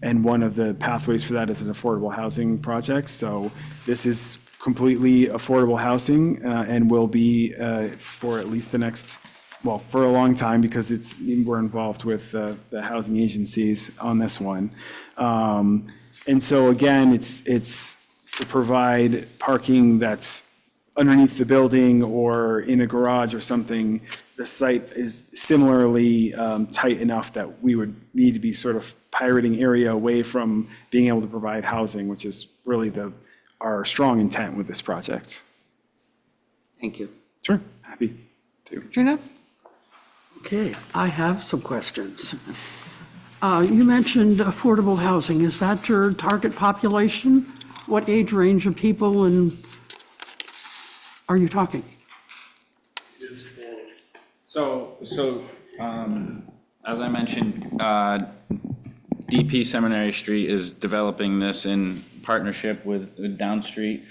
and one of the pathways for that is an affordable housing project. So this is completely affordable housing and will be for at least for a long time, because we're involved with the housing agencies on this one. And so again, it's to provide parking that's underneath the building or in a garage or something. The site is similarly tight enough that we would need to be sort of pirating area away from being able to provide housing, which is really our strong intent with this project. Thank you. Sure, happy to. Katrina? Okay, I have some questions. You mentioned affordable housing. Is that your target population? What age range of people are you talking? So, as I mentioned, DP Seminary Street is developing this in partnership with Down Street,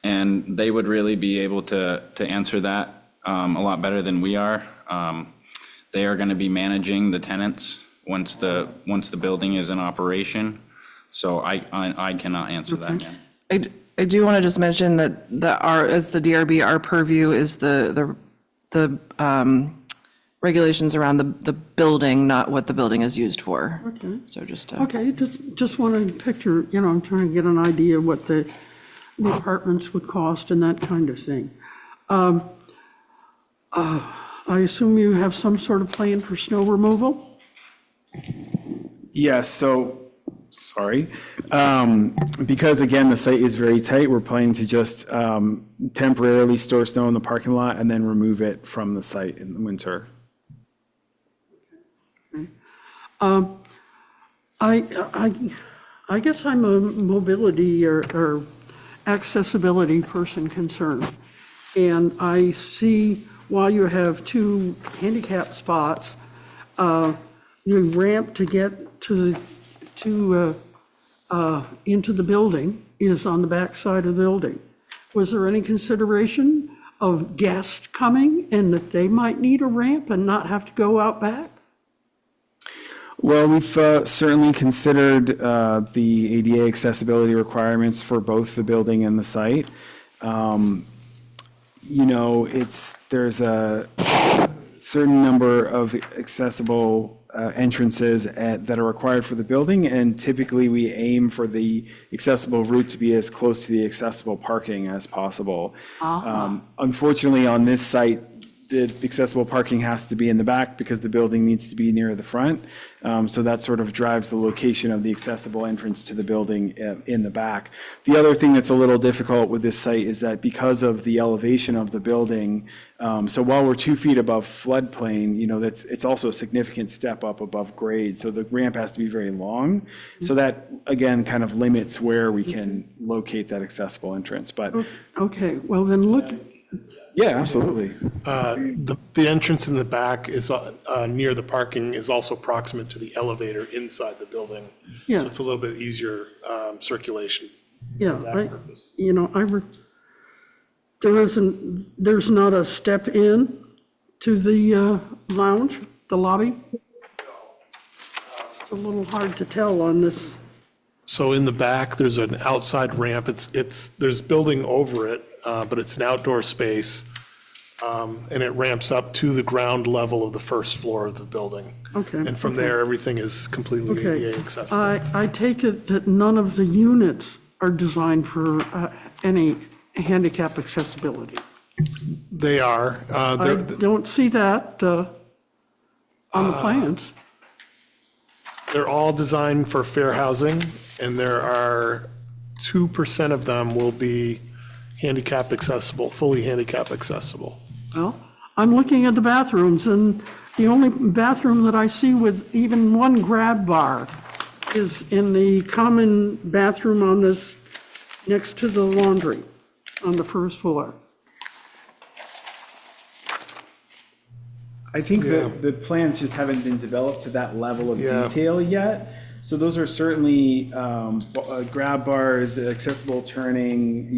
and they would really be able to answer that a lot better than we are. They are going to be managing the tenants once the building is in operation. So I cannot answer that yet. I do want to just mention that as the DRB, our purview is the regulations around the building, not what the building is used for. Okay. So just to. Okay, just want to picture, I'm trying to get an idea what the apartments would cost and that kind of thing. I assume you have some sort of plan for snow removal? Yes, so, sorry. Because again, the site is very tight, we're planning to just temporarily store snow in the parking lot and then remove it from the site in the winter. I guess I'm a mobility or accessibility person concerned. And I see while you have two handicap spots, your ramp to get into the building is on the back side of the building. Was there any consideration of guests coming and that they might need a ramp and not have to go out back? Well, we've certainly considered the ADA accessibility requirements for both the building and the site. there's a certain number of accessible entrances that are required for the building, and typically we aim for the accessible route to be as close to the accessible parking as possible. Unfortunately, on this site, the accessible parking has to be in the back because the building needs to be near the front. So that sort of drives the location of the accessible entrance to the building in the back. The other thing that's a little difficult with this site is that because of the elevation of the building, so while we're 2 feet above floodplain, it's also a significant step up above grade. So the ramp has to be very long. So that, again, kind of limits where we can locate that accessible entrance. But Okay, well then look, yeah, absolutely. The entrance in the back is near the parking is also proximate to the elevator inside the building. Yeah. So it's a little bit easier circulation. yeah, that purpose. there's not a step in to the lounge, the lobby? It's a little hard to tell on this. So in the back, there's an outside ramp. There's building over it, but it's an outdoor space. And it ramps up to the ground level of the first floor of the building. Okay. And from there, everything is completely Okay. ADA accessible. I take it that none of the units are designed for any handicap accessibility. They are. I don't see that on the plans. They're all designed for fair housing, and there are 2% of them will be handicap accessible, fully handicap accessible. Well, I'm looking at the bathrooms, and the only bathroom that I see with even one grab bar is in the common bathroom on this, next to the laundry, on the first floor. I think the plans just haven't been developed to that level of detail yet. So those are certainly grab bars, accessible turning,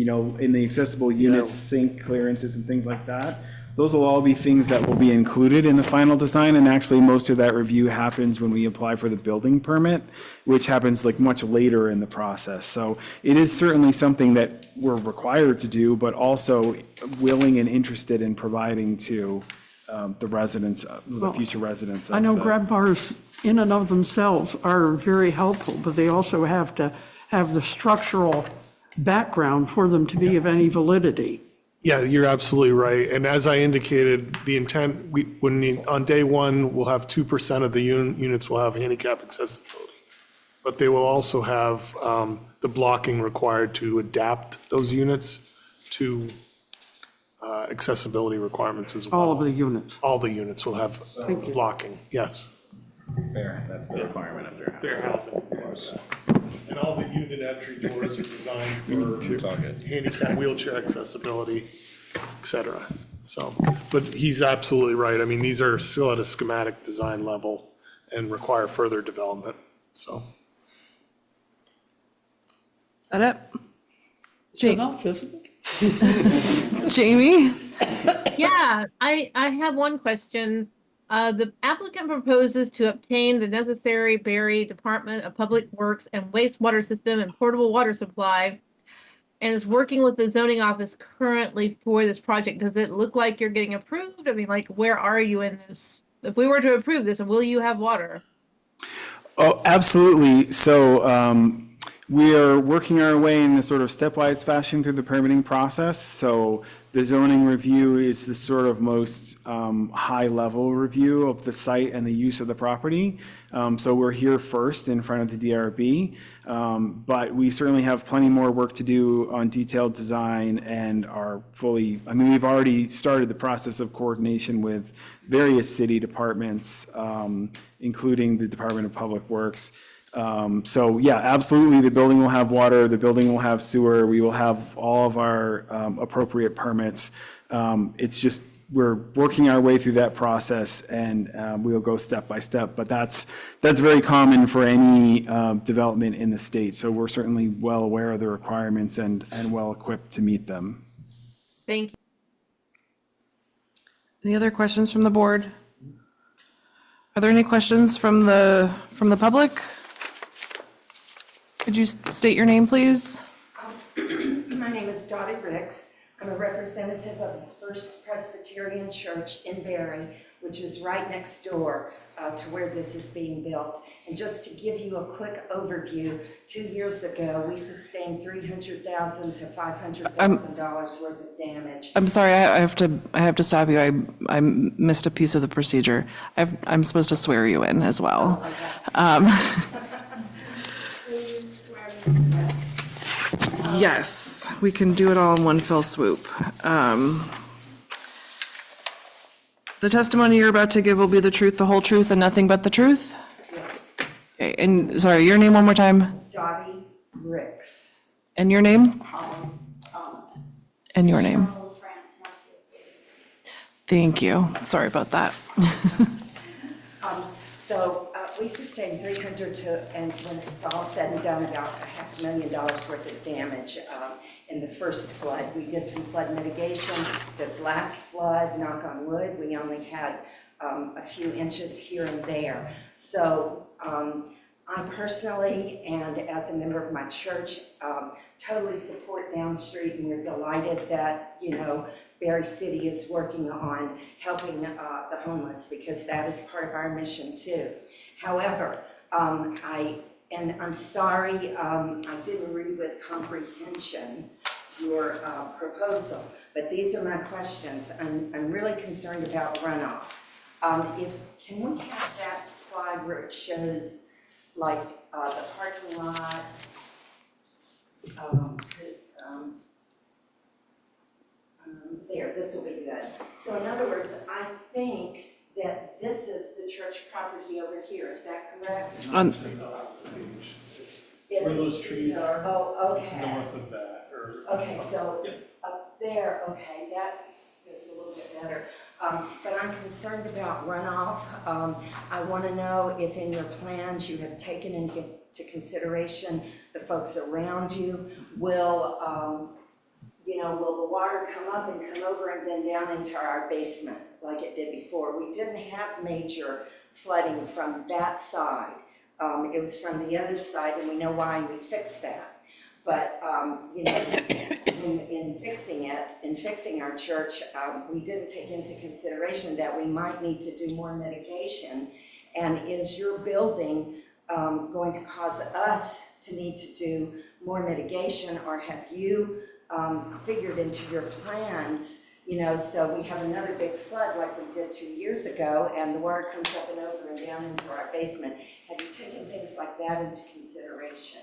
in the accessible units, sink clearances and things like that. Those will all be things that will be included in the final design. And actually, most of that review happens when we apply for the building permit, which happens like much later in the process. So it is certainly something that we're required to do, but also willing and interested in providing to the residents, the future residents. I know grab bars in and of themselves are very helpful, but they also have to have the structural background for them to be of any validity. Yeah, you're absolutely right. And as I indicated, the intent, on day one, we'll have 2% of the units will have handicap accessibility. But they will also have the blocking required to adapt those units to accessibility requirements as well. All of the units. All the units will have blocking, yes. Fair, that's the requirement of Fair housing. And all the unit entry doors are designed for handicap, wheelchair accessibility, et cetera. So, but he's absolutely right. I mean, these are still at a schematic design level and require further development, so. Is that it? So not physical. Jamie? Yeah, I have one question. The applicant proposes to obtain the necessary Barre Department of Public Works and wastewater system and portable water supply, and is working with the zoning office currently for this project. Does it look like you're getting approved? I mean, like, where are you in this? If we were to approve this, will you have water? Oh, absolutely. So we are working our way in this sort of stepwise fashion through the permitting process. So the zoning review is the sort of most high-level review of the site and the use of the property. So we're here first in front of the DRB, but we certainly have plenty more work to do on detailed design and are fully, we've already started the process of coordination with various city departments, including the Department of Public Works. So yeah, absolutely, the building will have water, the building will have sewer, we will have all of our appropriate permits. It's just, we're working our way through that process, and we'll go step by step, but that's very common for any development in the state. So we're certainly well aware of the requirements and well equipped to meet them. Thank you. Any other questions from the board? Are there any questions from the public? Could you state your name, please? My name is Dottie Ricks. I'm a representative of the First Presbyterian Church in Barre, which is right next door to where this is being built. And just to give you a quick overview, 2 years ago, we sustained $300,000 to $500,000 worth of damage. I'm sorry, I have to stop you. I missed a piece of the procedure. I'm supposed to swear you in as well. Yes, we can do it all in one fell swoop. The testimony you're about to give will be the truth, the whole truth, and nothing but the truth? Yes. Okay, and sorry, your name one more time? Dottie Ricks. And your name? And your name? Thank you. Sorry about that. So we sustained 300 to, and when it's all said and done, about $500,000 worth of damage in the first flood. We did some flood mitigation. This last flood, knock on wood, we only had a few inches here and there. So I personally, and as a member of my church, totally support Down Street, and we're delighted that, you know, Barre City is working on helping the homeless, because that is part of our mission too. However, I'm sorry, I didn't read with comprehension your proposal, but these are my questions. I'm really concerned about runoff. Can we have that slide where it shows like the parking lot? There, this will be good. So in other words, I think that this is the church property over here, is that correct? Where those trees are. Oh, okay. It's north of that, or. Okay, so up there, okay, that is a little bit better. But I'm concerned about runoff. I want to know if in your plans you have taken into consideration the folks around you. Will the water come up and come over and then down into our basement like it did before? We didn't have major flooding from that side. It was from the other side, and we know why we fixed that. But, in fixing our church, we didn't take into consideration that we might need to do more mitigation. And is your building going to cause us to need to do more mitigation, or have you figured into your plans, so we have another big flood like we did 2 years ago, and the water comes up and over and down into our basement? Have you taken things like that into consideration?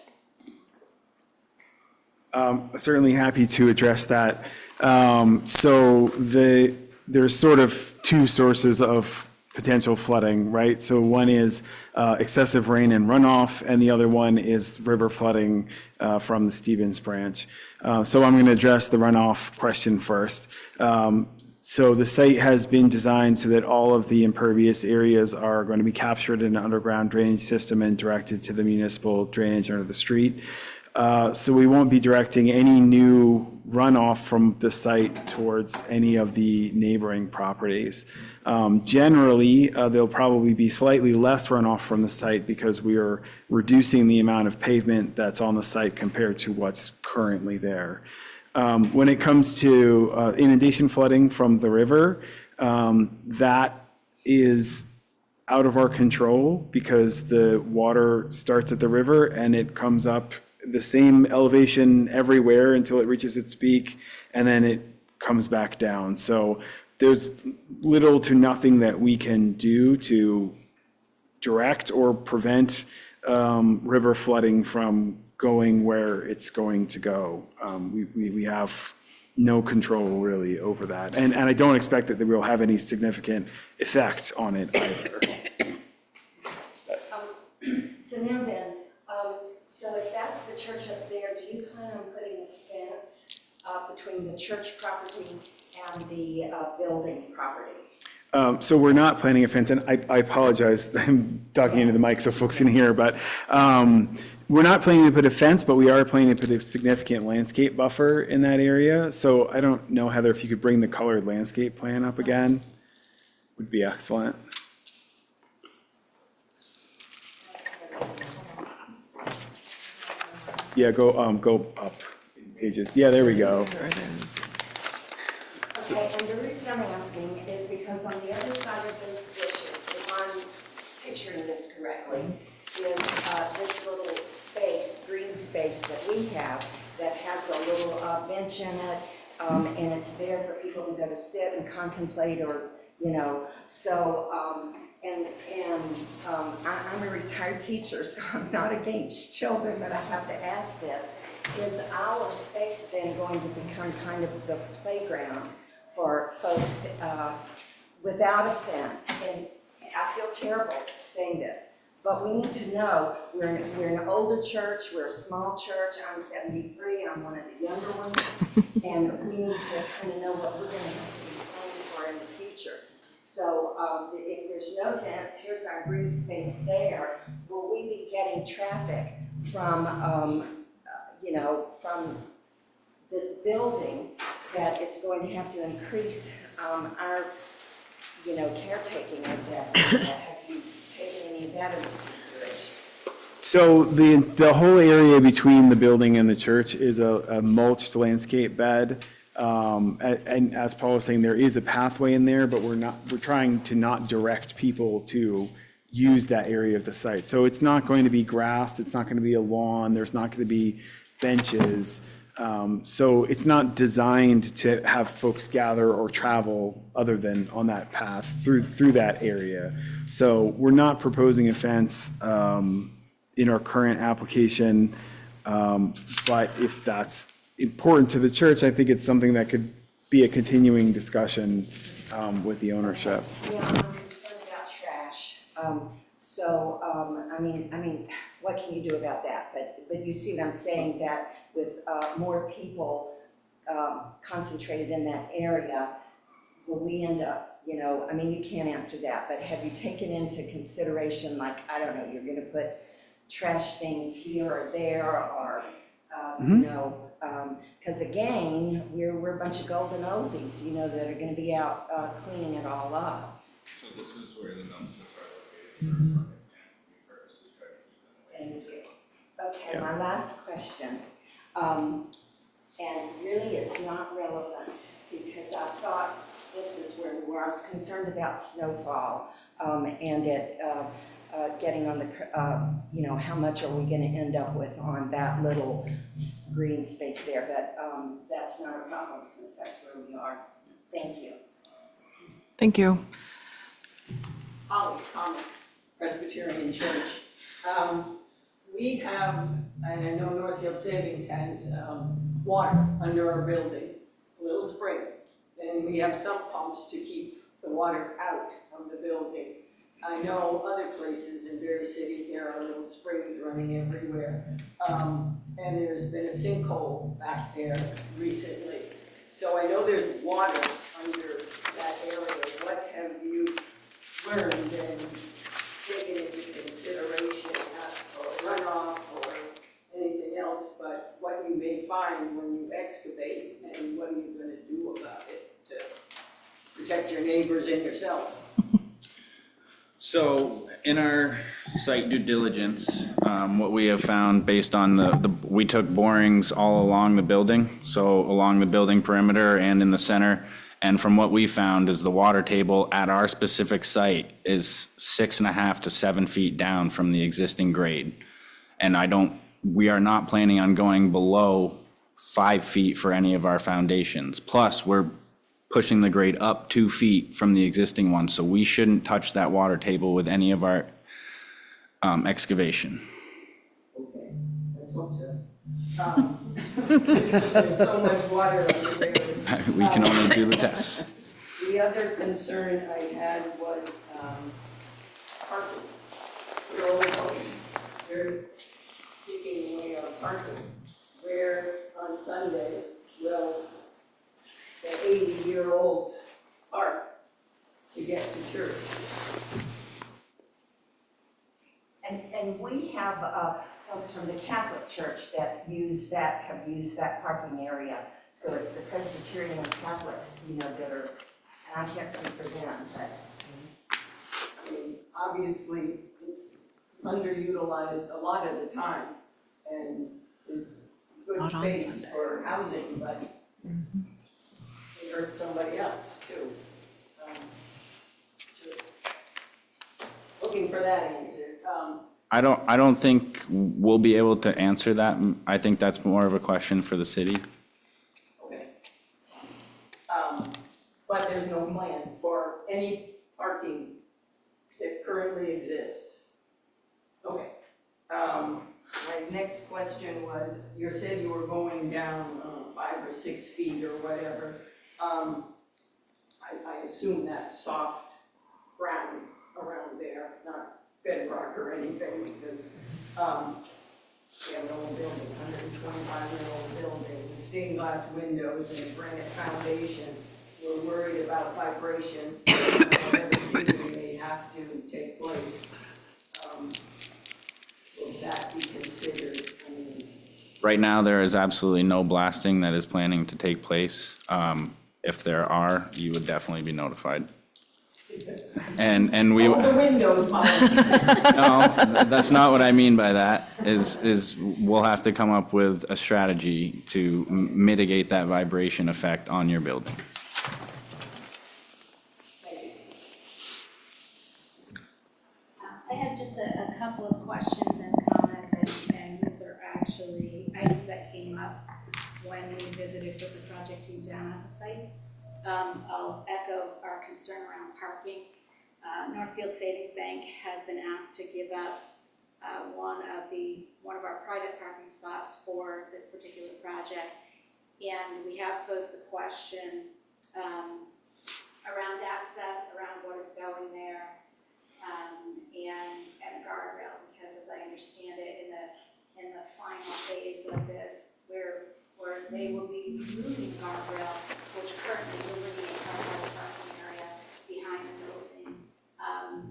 Certainly happy to address that. So there's sort of two sources of potential flooding, right? So one is excessive rain and runoff, and the other one is river flooding from the Stevens branch. So I'm going to address the runoff question first. So the site has been designed so that all of the impervious areas are going to be captured in an underground drainage system and directed to the municipal drainage under the street. So we won't be directing any new runoff from the site towards any of the neighboring properties. Generally, there'll probably be slightly less runoff from the site because we are reducing the amount of pavement that's on the site compared to what's currently there. When it comes to inundation flooding from the river, that is out of our control because the water starts at the river and it comes up the same elevation everywhere until it reaches its peak, and then it comes back down. So there's little to nothing that we can do to direct or prevent river flooding from going where it's going to go. We have no control really over that. And I don't expect that we'll have any significant effect on it either. So now then, so if that's the church up there, do you plan on putting a fence between the church property and the building property? So we're not planning a fence, and I apologize, I'm talking into the mic so folks can hear, but we're not planning to put a fence, but we are planning to put a significant landscape buffer in that area. So I don't know, Heather, if you could bring the colored landscape plan up again, would be excellent. Yeah, go up pages. Yeah, there we go. Okay, and the reason I'm asking is because on the other side of those bushes, if I'm picturing this correctly, is this little space, green space that we have that has a little bench in it, and it's there for people to go to sit and contemplate or, you know, so, I'm a retired teacher, so I'm not against children, but I have to ask this. Is our space then going to become kind of the playground for folks without a fence? And I feel terrible saying this, but we need to know, we're an older church, we're a small church, I'm 73, I'm one of the younger ones, and we need to kind of know what we're going to have to be planning for in the future. So if there's no fence, here's our green space there, will we be getting traffic from, you know, from this building that is going to have to increase our, you know, caretaking of that? Have you taken any of that into consideration? So the whole area between the building and the church is a mulched landscape bed. And as Paul was saying, there is a pathway in there, but we're trying to not direct people to use that area of the site. So it's not going to be grassed, it's not going to be a lawn, there's not going to be benches. So it's not designed to have folks gather or travel other than on that path through that area. So we're not proposing a fence in our current application, but if that's important to the church, I think it's something that could be a continuing discussion with the ownership. Yeah, I'm concerned about trash. I mean, what can you do about that? But you see what I'm saying, that with more people concentrated in that area, will we end up, you know, I mean, you can't answer that, but have you taken into consideration, like, I don't know, you're gonna put trash things here or there, or, you know, because again, we're a bunch of golden oldies, you know, that are gonna be out cleaning it all up. So this is where the dumpsters are located. Thank you. Okay, my last question, and really it's not relevant, because I thought this is where we were. I was concerned about snowfall, and it getting on the, you know, how much are we gonna end up with on that little green space there, but that's not a problem since that's where we are. Thank you. Thank you. Holly Thomas, Presbyterian Church. We have, and I know Northfield Savings has water under our building, a little spring. And we have sump pumps to keep the water out of the building. I know other places in Barre City, there are little springs running everywhere. And there's been a sinkhole back there recently. So I know there's water under that area. What have you learned and taken into consideration, not for runoff or anything else, but what you may find when you excavate, and what are you going to do about it to protect your neighbors and yourself? So in our site due diligence, what we have found based on we took borings all along the building, so along the building perimeter and in the center. And from what we found is the water table at our specific site is 6.5 to 7 feet down from the existing grade. And we are not planning on going below 5 feet for any of our foundations. Plus, we're pushing the grade up 2 feet from the existing one, so we shouldn't touch that water table with any of our excavation. Okay, let's hope so. There's so much water under there. We can only do the tests. The other concern I had was parking. We're always they're taking away our parking. Where on Sunday will the 80-year-olds park to get to church? And we have folks from the Catholic Church that have used that parking area. So it's the Presbyterian and Catholics, you know, that are, and I can't speak for them, but. I mean, obviously, it's underutilized a lot of the time, and is good space for housing, but it hurts somebody else too. Just looking for that answer. I don't think we'll be able to answer that. I think that's more of a question for the city. Okay. But there's no plan for any parking that currently exists. Okay. My next question was, you said you were going down 5 or 6 feet or whatever. I assume that's soft ground around there, not bedrock or anything, because we have an old building, 125-year-old building, with stained glass windows and a granite foundation. We're worried about vibration, everything may have to take place. Will that be considered? I mean, Right now, there is absolutely no blasting that is planning to take place. If there are, you would definitely be notified. And we. all the windows, Molly. No, that's not what I mean by that, is we'll have to come up with a strategy to mitigate that vibration effect on your building. I had just a couple of questions and comments, and these are actually items that came up when we visited with the project team down at the site. I'll echo our concern around parking. Northfield Savings Bank has been asked to give up one of our private parking spots for this particular project, and we have posed the question around access, around what is going there, and a guardrail, because as I understand it, in the final phase of this, where they will be removing guardrail, which currently delineates our west parking area behind the building.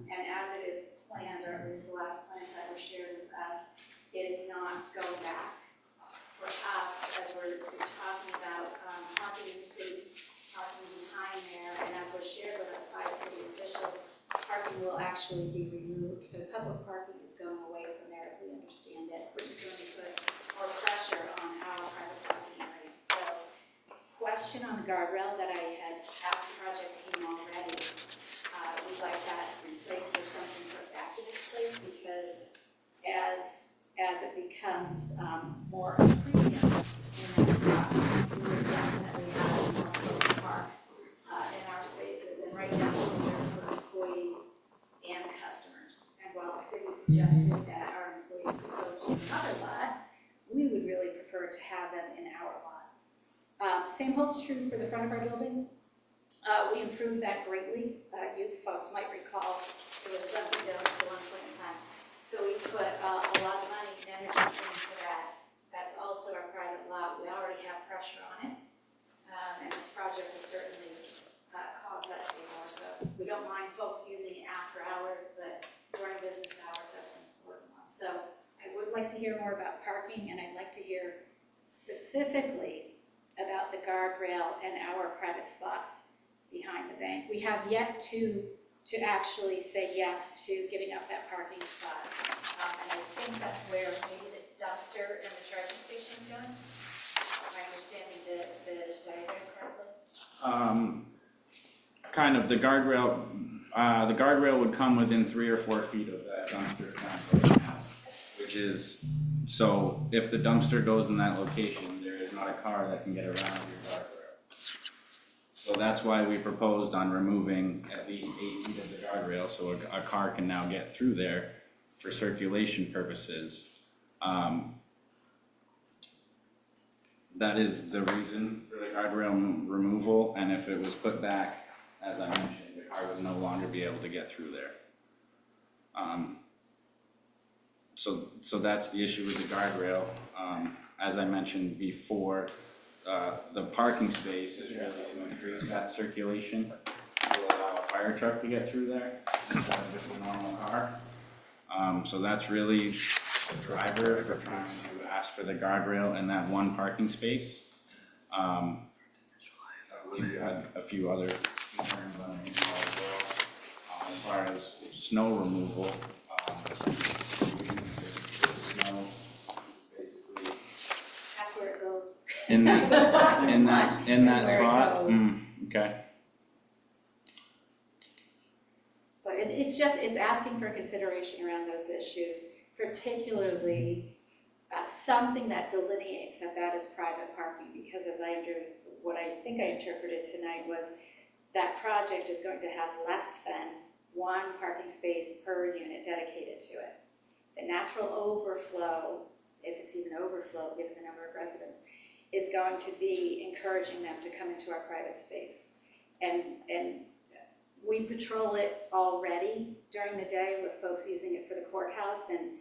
And as it is planned, or at least the last plans that were shared with us, it is not going back. For us, as we're talking about parking in the city, parking behind there, and as was shared with us by city officials, parking will actually be removed. So public parking is going away from there as we understand it, which is going to put more pressure on our private parking areas. So question on the guardrail that I had asked the project team already. We'd like that replaced or something put back in its place, because as it becomes more premium in that spot, we would definitely have more folks park in our spaces. And right now, those are for employees and customers. And while the city suggested that our employees could go to another lot, we would really prefer to have them in our lot. Same holds true for the front of our building. We improved that greatly. You folks might recall it was Dunkin' Donuts at one point in time. So we put a lot of money and energy into that. That's also our private lot. We already have pressure on it. And this project will certainly cause that to be more. So we don't mind folks using it after hours, but during business hours, that's an important one. So I would like to hear more about parking, and I'd like to hear specifically about the guardrail and our private spots behind the bank. We have yet to actually say yes to giving up that parking spot. And I think that's where maybe the dumpster and the charging station is going. Am I understanding the diagram correctly? Kind of, the guardrail would come within 3 or 4 feet of that dumpster right now, which is, so if the dumpster goes in that location, there is not a car that can get around your guardrail. So that's why we proposed on removing at least 8 feet of the guardrail, so a car can now get through there for circulation purposes. That is the reason for the guardrail removal, and if it was put back, as I mentioned, I would no longer be able to get through there. So that's the issue with the guardrail. As I mentioned before, the parking space is really to increase that circulation to allow a fire truck to get through there instead of just a normal car. So that's really the driver for trying to ask for the guardrail in that one parking space. I believe you had a few other concerns on it as well. As far as snow removal, snow basically That's where it goes. in that spot. That's where it goes. Okay? So it's asking for consideration around those issues, particularly something that delineates that is private parking, because what I think I interpreted tonight was that project is going to have less than one parking space per unit dedicated to it. The natural overflow, if it's even overflow given the number of residents, is going to be encouraging them to come into our private space. And we patrol it already during the day with folks using it for the courthouse, and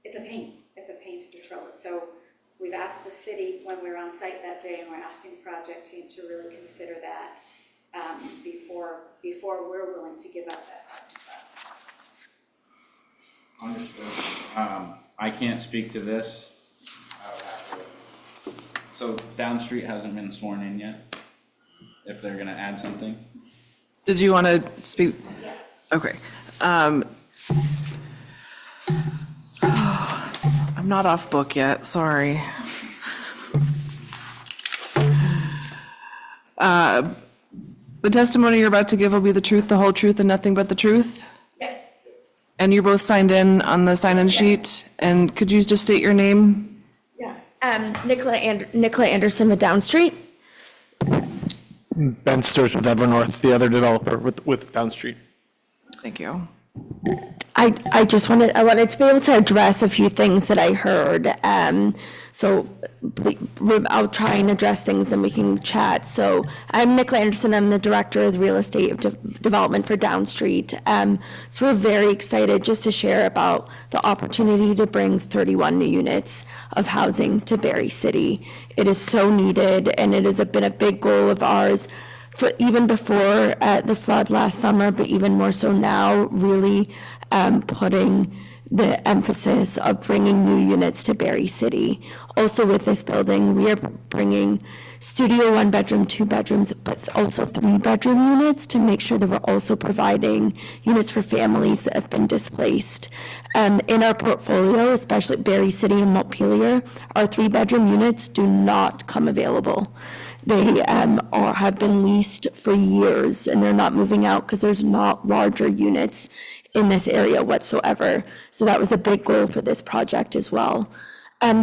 it's a pain to patrol it. So we've asked the city when we were on site that day, and we're asking the project team to really consider that before we're willing to give up that parking spot. Understood. I can't speak to this. I would have to. So Down Street hasn't been sworn in yet, if they're gonna add something? Did you want to speak? Yes. Okay. I'm not off book yet, sorry. The testimony you're about to give will be the truth, the whole truth, and nothing but the truth? Yes. And you're both signed in on the sign-in sheet? And could you just state your name? Yeah. Nicola Anderson with Down Street. Ben Sturz with Evernorth, the other developer with Down Street. Thank you. I wanted to be able to address a few things that I heard. So I'll try and address things and we can chat. So I'm Nicola Anderson. I'm the Director of Real Estate Development for Down Street. So we're very excited just to share about the opportunity to bring 31 new units of housing to Barre City. It is so needed, and it has been a big goal of ours for even before the flood last summer, but even more so now, really putting the emphasis of bringing new units to Barre City. Also with this building, we are bringing studio 1-bedroom, 2 bedrooms, but also 3-bedroom units to make sure that we're also providing units for families that have been displaced. In our portfolio, especially Barre City and Montpelier, our 3-bedroom units do not come available. They have been leased for years, and they're not moving out because there's not larger units in this area whatsoever. So that was a big goal for this project as well.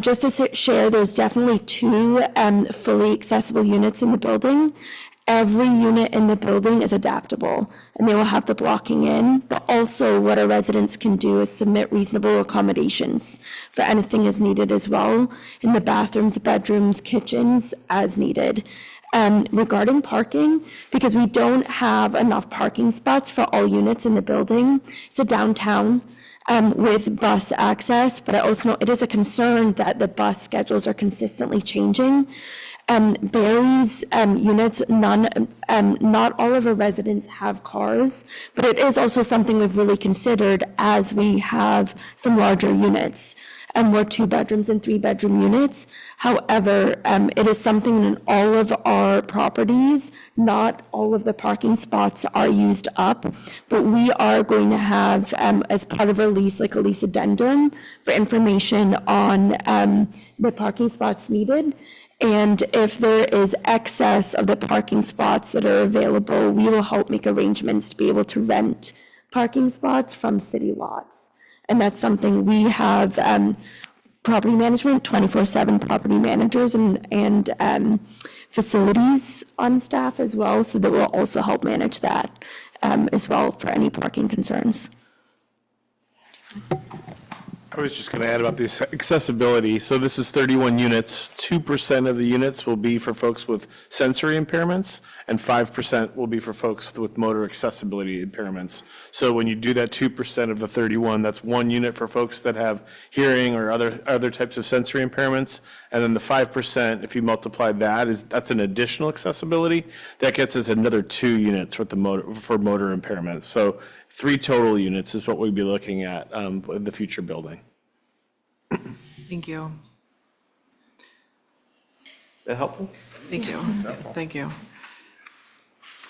Just to share, there's definitely 2 fully accessible units in the building. Every unit in the building is adaptable, and they will have the blocking in, but also what our residents can do is submit reasonable accommodations for anything as needed as well, in the bathrooms, bedrooms, kitchens, as needed. Regarding parking, because we don't have enough parking spots for all units in the building, it's a downtown with bus access, but I also know it is a concern that the bus schedules are consistently changing. Barry's units, not all of our residents have cars, but it is also something we've really considered as we have some larger units. More 2-bedrooms and 3-bedroom units. However, it is something in all of our properties, not all of the parking spots are used up, but we are going to have, as part of our lease, like a lease addendum for information on the parking spots needed. And if there is excess of the parking spots that are available, we will help make arrangements to be able to rent parking spots from city lots. And that's something we have property management, 24/7 property managers and facilities on staff as well, so that will also help manage that as well for any parking concerns. I was just going to add about this accessibility. So this is 31 units. 2% of the units will be for folks with sensory impairments, and 5% will be for folks with motor accessibility impairments. So when you do that 2% of the 31, that's 1 unit for folks that have hearing or other types of sensory impairments. And then the 5%, if you multiply that, that's an additional accessibility. That gets us another 2 units with for motor impairments. So 3 total units is what we'd be looking at with the future building. Thank you. That helpful? Thank you. Yes, thank you.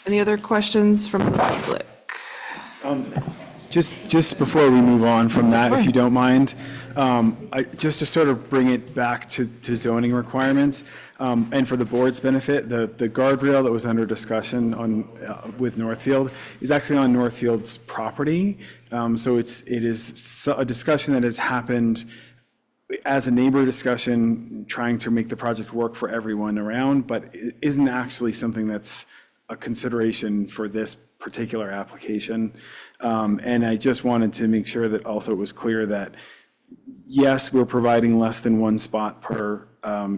Any other questions from the public? just before we move on from that, if you don't mind, just to sort of bring it back to zoning requirements, and for the board's benefit, the guardrail that was under discussion on, with Northfield is actually on Northfield's property. So it is a discussion that has happened as a neighbor discussion, trying to make the project work for everyone around, but it isn't actually something that's a consideration for this particular application. And I just wanted to make sure that also it was clear that, yes, we're providing less than one spot per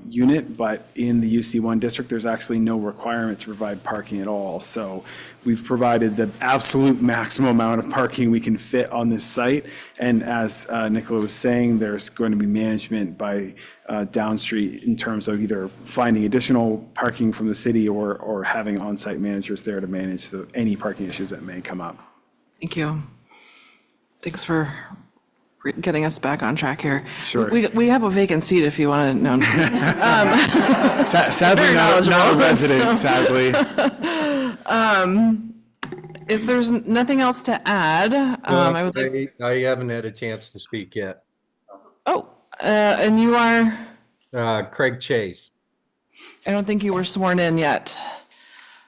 unit, but in the UC1 district, there's actually no requirement to provide parking at all. So we've provided the absolute maximum amount of parking we can fit on this site. And as Nicola was saying, there's going to be management by downstreet in terms of either finding additional parking from the city or having on-site managers there to manage any parking issues that may come up. Thank you. Thanks for getting us back on track here. Sure. We have a vacant seat if you want to know. Sadly, not a resident, sadly. If there's nothing else to add, I would like. I haven't had a chance to speak yet. Oh, and you are? Craig Chase. I don't think you were sworn in yet.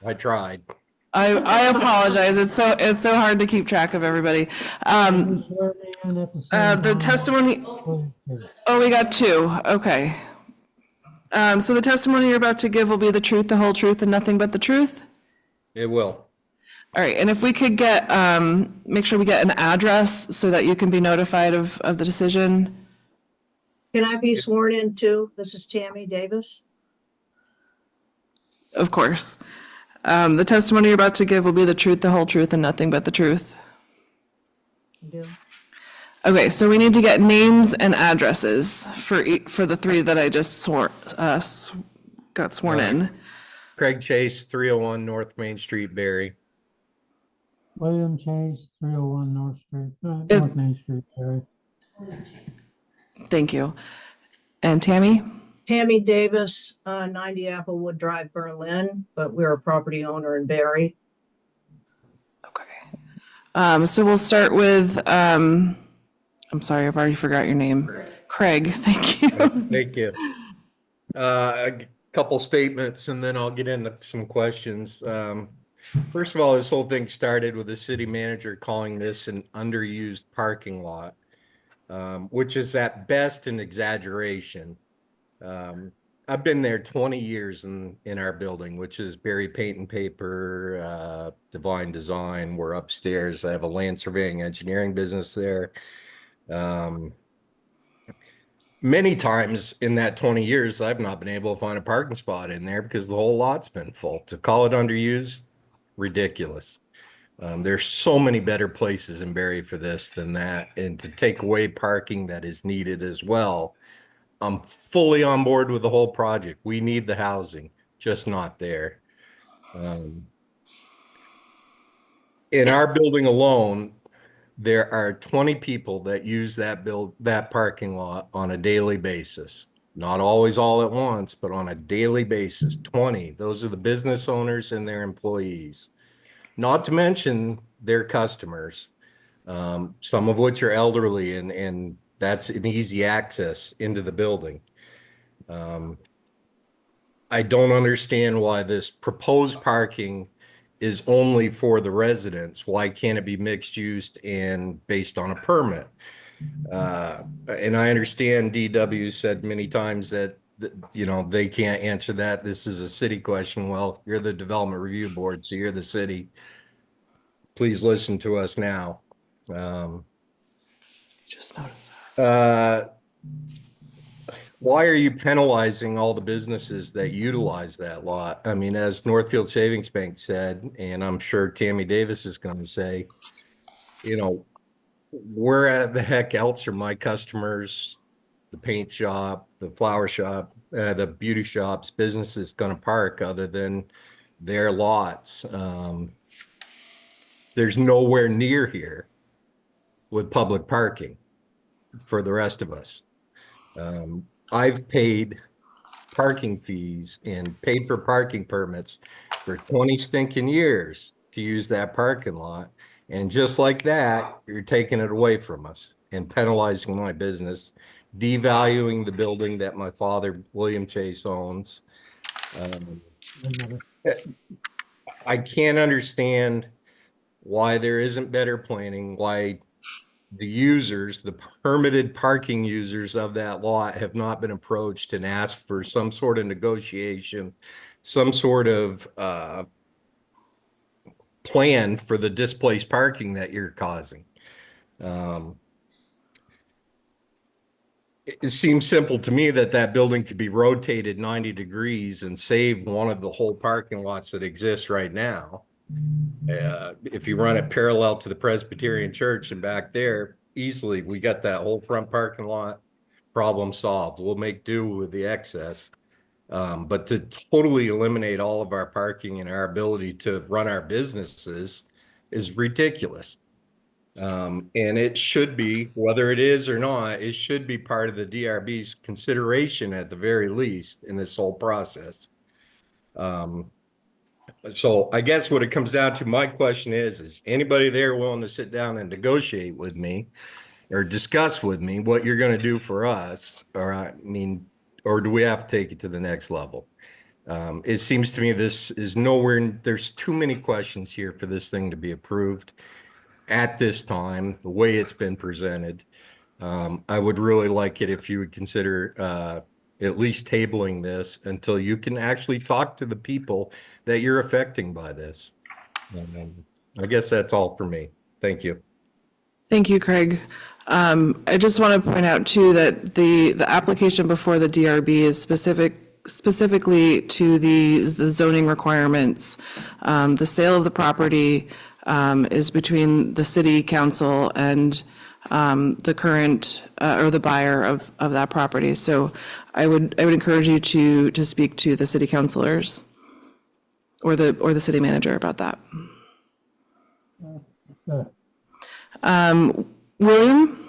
I tried. I apologize. It's so hard to keep track of everybody. The testimony. Oh, we got two. Okay. So the testimony you're about to give will be the truth, the whole truth, and nothing but the truth? It will. All right. And if we could get, make sure we get an address so that you can be notified of the decision. Can I be sworn in too? This is Tammy Davis. Of course. The testimony you're about to give will be the truth, the whole truth, and nothing but the truth. Okay, so we need to get names and addresses for the three that I just got sworn in. Craig Chase, 301 North Main Street, Barre. William Chase, 301 North Main Street, Barre. Thank you. And Tammy? Tammy Davis, 90 Applewood Drive, Berlin, but we're a property owner in Barre. So we'll start with, I'm sorry, I've already forgot your name. Craig, thank you. Thank you. A couple statements and then I'll get into some questions. First of all, this whole thing started with the city manager calling this an underused parking lot, which is at best an exaggeration. I've been there 20 years in our building, which is Barre Paint and Paper, Divine Design. We're upstairs. I have a land surveying engineering business there. Many times in that 20 years, I've not been able to find a parking spot in there because the whole lot's been full. To call it underused, ridiculous. There's so many better places in Barre for this than that. And to take away parking that is needed as well, I'm fully on board with the whole project. We need the housing, just not there. In our building alone, there are 20 people that use that parking lot on a daily basis. Not always all at once, but on a daily basis, 20. Those are the business owners and their employees. Not to mention their customers, some of which are elderly and that's an easy access into the building. I don't understand why this proposed parking is only for the residents. Why can't it be mixed use and based on a permit? And I understand DW said many times that, you know, they can't answer that. This is a city question. Well, you're the Development Review Board, so you're the city. Please listen to us now. Just noticed. Why are you penalizing all the businesses that utilize that lot? I mean, as Northfield Savings Bank said, and I'm sure Tammy Davis is going to say, you know, where the heck else are my customers, the paint shop, the flower shop, the beauty shops, businesses going to park other than their lots? There's nowhere near here with public parking for the rest of us. I've paid parking fees and paid for parking permits for 20 stinking years to use that parking lot. And just like that, you're taking it away from us and penalizing my business, devaluing the building that my father, William Chase, owns. I can't understand why there isn't better planning, why the users, the permitted parking users of that lot have not been approached and asked for some sort of negotiation, some sort of plan for the displaced parking that you're causing. It seems simple to me that that building could be rotated 90 degrees and save one of the whole parking lots that exists right now. If you run it parallel to the Presbyterian Church and back there, easily we got that whole front parking lot problem solved. We'll make do with the excess. But to totally eliminate all of our parking and our ability to run our businesses is ridiculous. And it should be, whether it is or not, it should be part of the DRB's consideration at the very least in this whole process. So I guess what it comes down to, my question is anybody there willing to sit down and negotiate with me or discuss with me what you're going to do for us? Or I mean, or do we have to take it to the next level? It seems to me this is nowhere, there's too many questions here for this thing to be approved at this time, the way it's been presented. I would really like it if you would consider at least tabling this until you can actually talk to the people that you're affecting by this. I guess that's all for me. Thank you. Thank you, Craig. I just want to point out too that the application before the DRB is specifically to the zoning requirements. The sale of the property is between the city council and the current or the buyer of that property. So I would encourage you to speak to the city councilors or the city manager about that. William?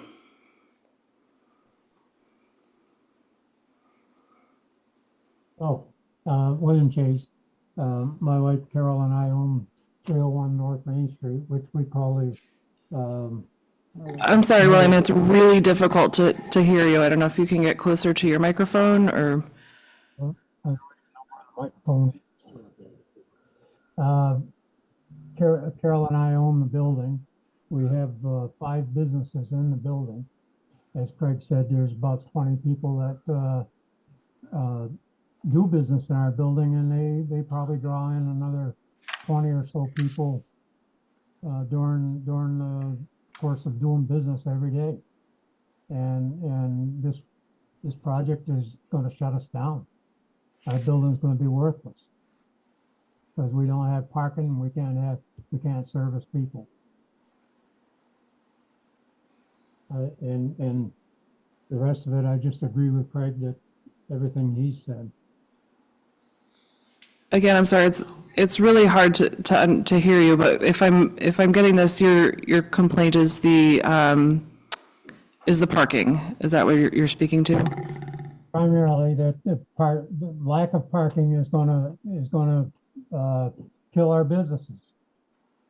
William Chase. My wife Carol and I own 301 North Main Street, which we call the. I'm sorry, William, it's really difficult to hear you. I don't know if you can get closer to your microphone or. Microphone. Carol and I own the building. We have 5 businesses in the building. As Craig said, there's about 20 people that do business in our building, and they probably draw in another 20 or so people during the course of doing business every day. And this project is going to shut us down. Our building's going to be worthless because we don't have parking. We can't service people. And the rest of it, I just agree with Craig that everything he said. Again, I'm sorry, it's really hard to hear you, but if I'm getting this, your complaint is the parking. Is that what you're speaking to? Primarily that the lack of parking is gonna kill our businesses.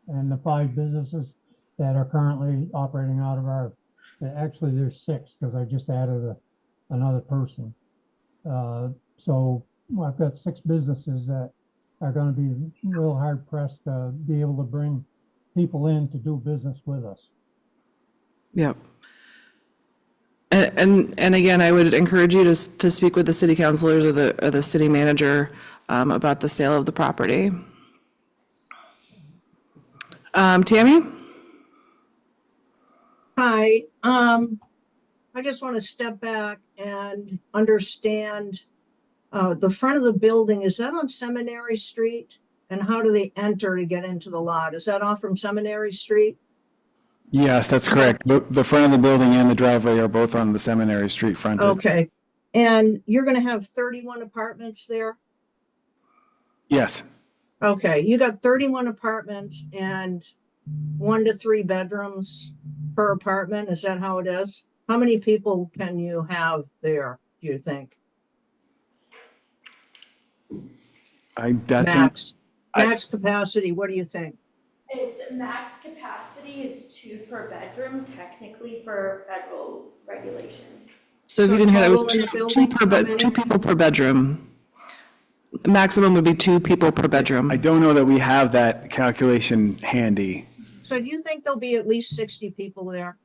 And the 5 businesses that are currently operating out of our, actually there's 6 because I just added another person. So I've got 6 businesses that are going to be real hard pressed to be able to bring people in to do business with us. Yep. And again, I would encourage you to speak with the city councilors or the city manager about the sale of the property. Tammy? Hi. I just want to step back and understand the front of the building. Is that on Seminary Street? And how do they enter to get into the lot? Is that off from Seminary Street? Yes, that's correct. The front of the building and the driveway are both on the Seminary Street frontage. Okay. And you're going to have 31 apartments there? Yes. Okay. You got 31 apartments and 1 to 3 bedrooms per apartment. Is that how it is? How many people can you have there, do you think? Max capacity, what do you think? Its max capacity is 2 per bedroom, technically for federal regulations. So if you didn't hear, that was total in the two building, per how bed, many? 2 people per bedroom. Maximum would be 2 people per bedroom. I don't know that we have that calculation handy. So do you think there'll be at least 60 people there?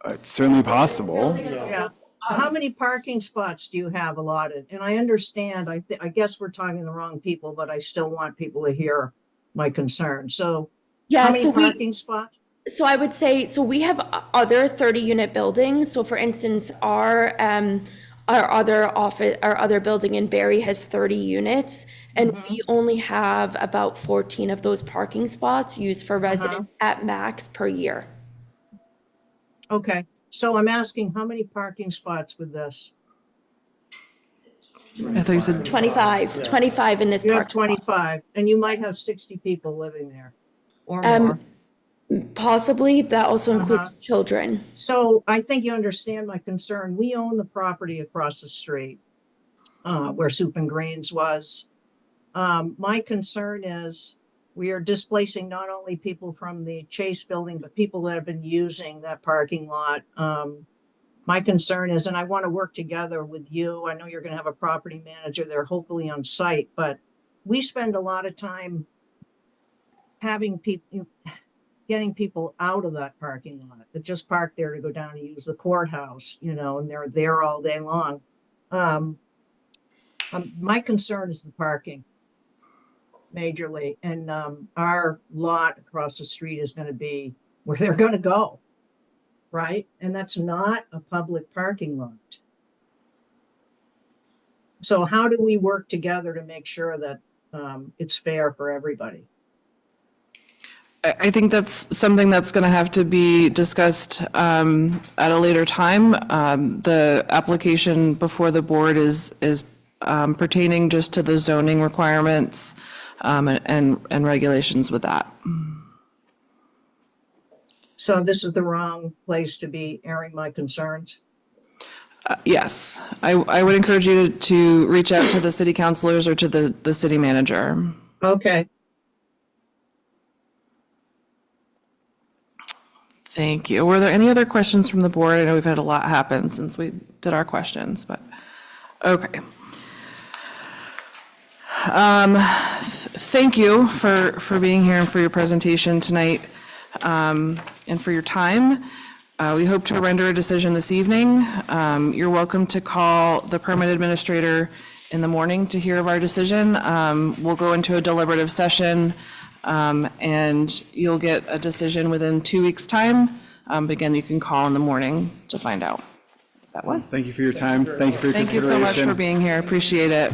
It's certainly possible. Yeah. How many parking spots do you have allotted? And I understand, I guess we're talking to the wrong people, but I still want people to hear my concern. So Yeah, how many so parking spots? so I would say, so we have other 30-unit buildings. So for instance, our other building in Barre has 30 units, and we only have about 14 of those parking spots used for residents at max per year. Okay, so I'm asking, how many parking spots with this? I thought you said 25 in this You have parking lot. 25, and you might have 60 people living there or Um, more. Possibly, that also includes children. So I think you understand my concern. We own the property across the street, where Soup and Greens was. My concern is we are displacing not only people from the Chase building, but people that have been using that parking lot. My concern is, and I want to work together with you. I know you're going to have a property manager there, hopefully on site, but we spend a lot of time having people, getting people out of that parking lot that just park there to go down and use the courthouse, and they're there all day long. My concern is the parking majorly, and our lot across the street is going to be where they're going to go, right? And that's not a public parking lot. So how do we work together to make sure that it's fair for everybody? I think that's something that's going to have to be discussed at a later time. The application before the board is pertaining just to the zoning requirements and regulations with that. So this is the wrong place to be airing my concerns? Yes, I would encourage you to reach out to the city councilors or to the city manager. Okay. Thank you. Were there any other questions from the board? I know we've had a lot happen since we did our questions, but, okay. Thank you for being here and for your presentation tonight, and for your time. We hope to render a decision this evening. You're welcome to call the permit administrator in the morning to hear of our decision. We'll go into a deliberative session, and you'll get a decision within 2 weeks' time. But again, you can call in the morning to find out. That was. Thank you for your time. Thank you for your Thank you consideration. so much for being here. Appreciate it.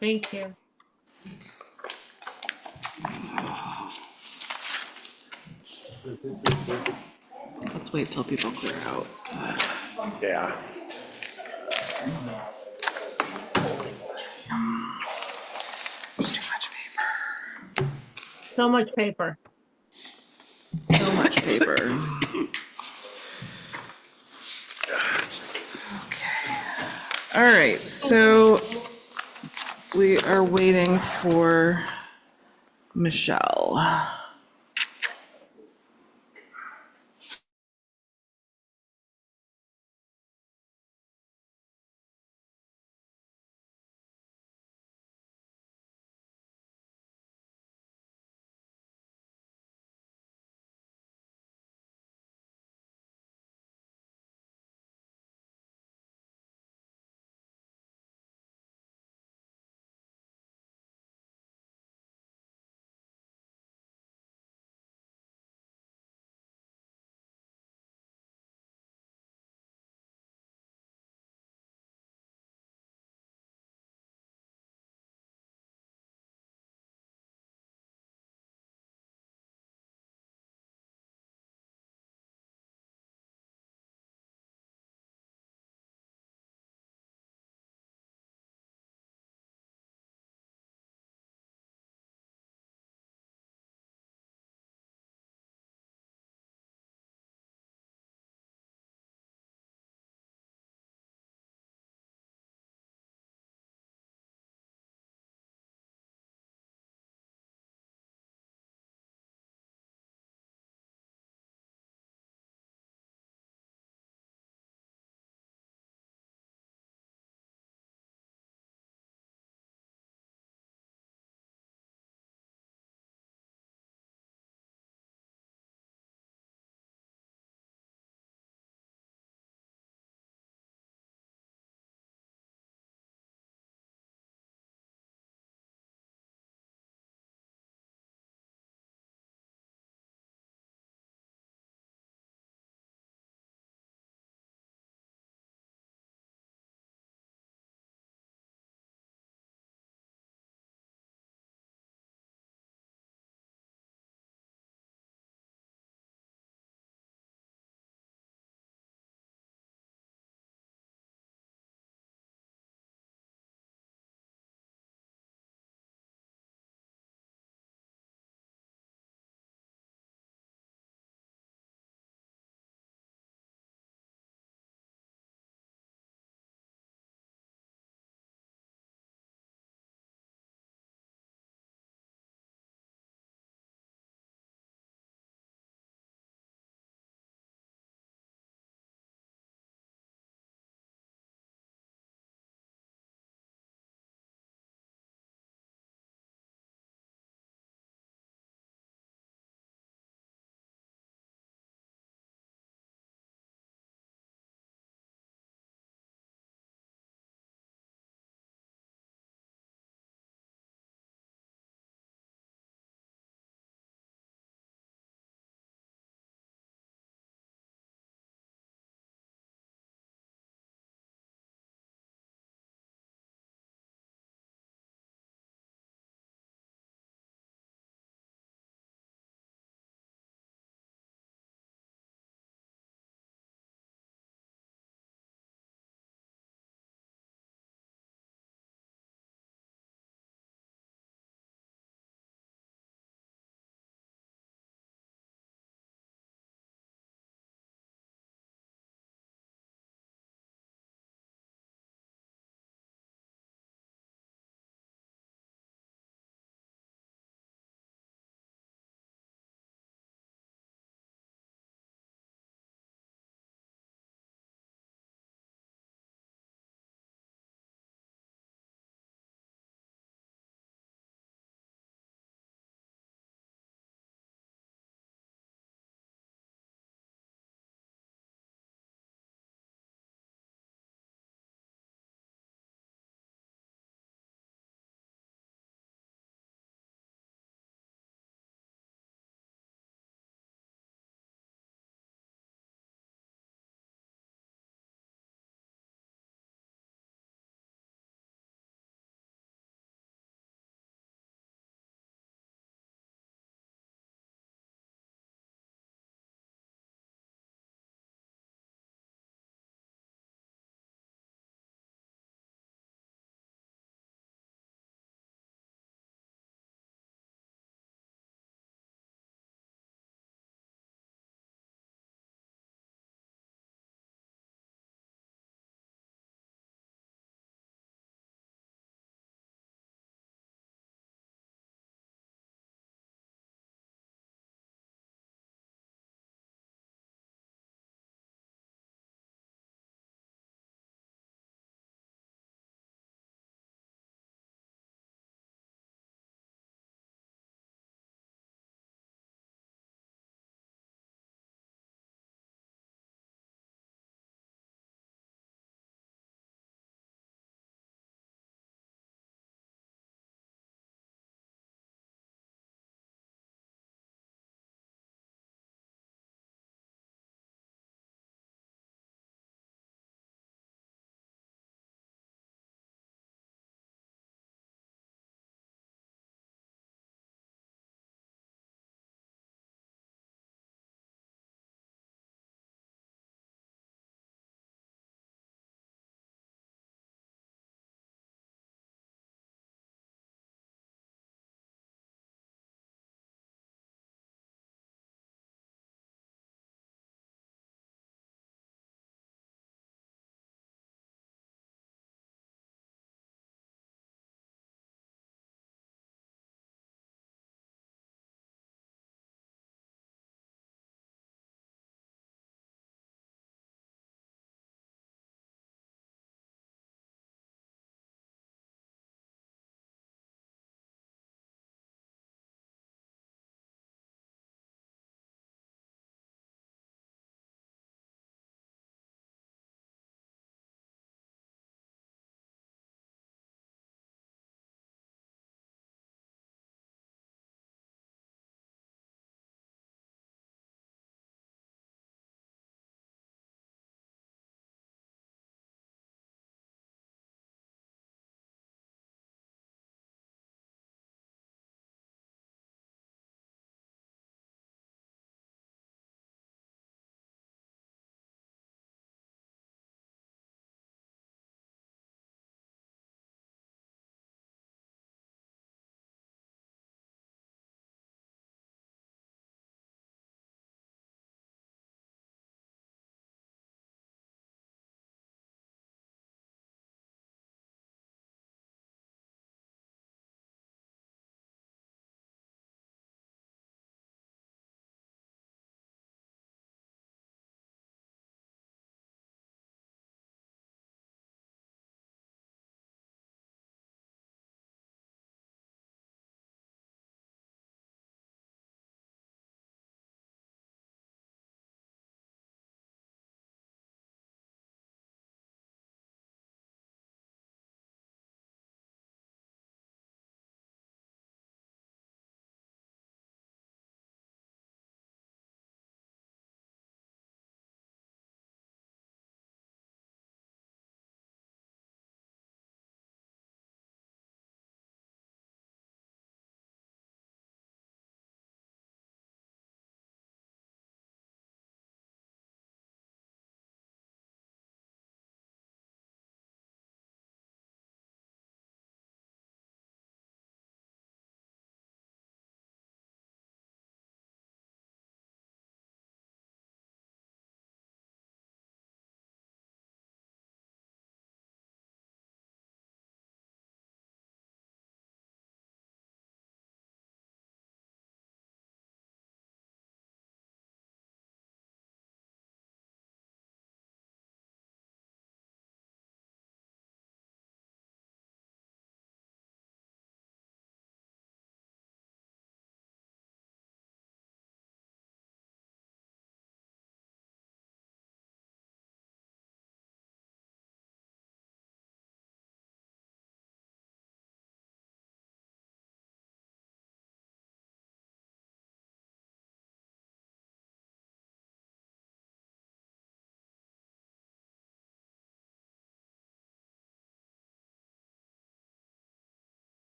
Thank you. Let's wait till people clear out. Yeah. There's too much paper. So much paper. So much paper. Okay. All right, so we are waiting for Michelle.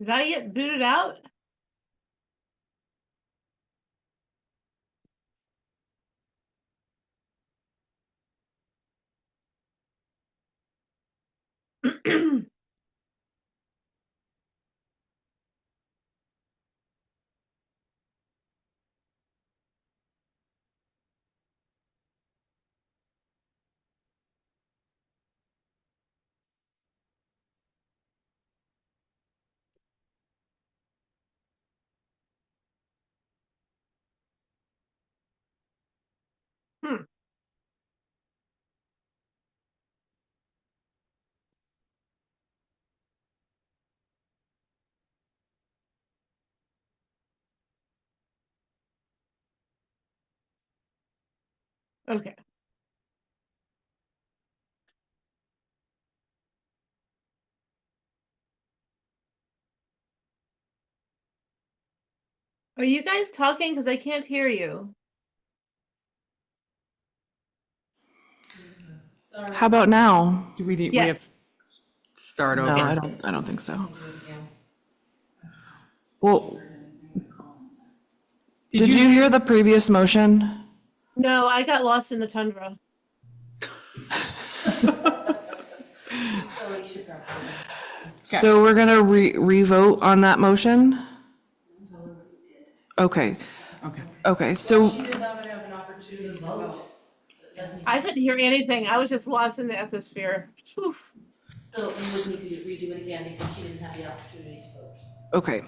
Did I get booted out? Hmm. Okay. Are you guys talking? Because I can't hear you. How about now? Do we need, we have Yes. to start No, over? I don't think so. Well, did you hear the previous motion? No, I got lost in the tundra. So we're gonna re-vote on that motion? Okay. Okay, so, did not have an opportunity to vote. I couldn't hear anything. I was just lost in the ethosphere. Whew. So we would need to redo it again because she didn't have the opportunity to vote. okay.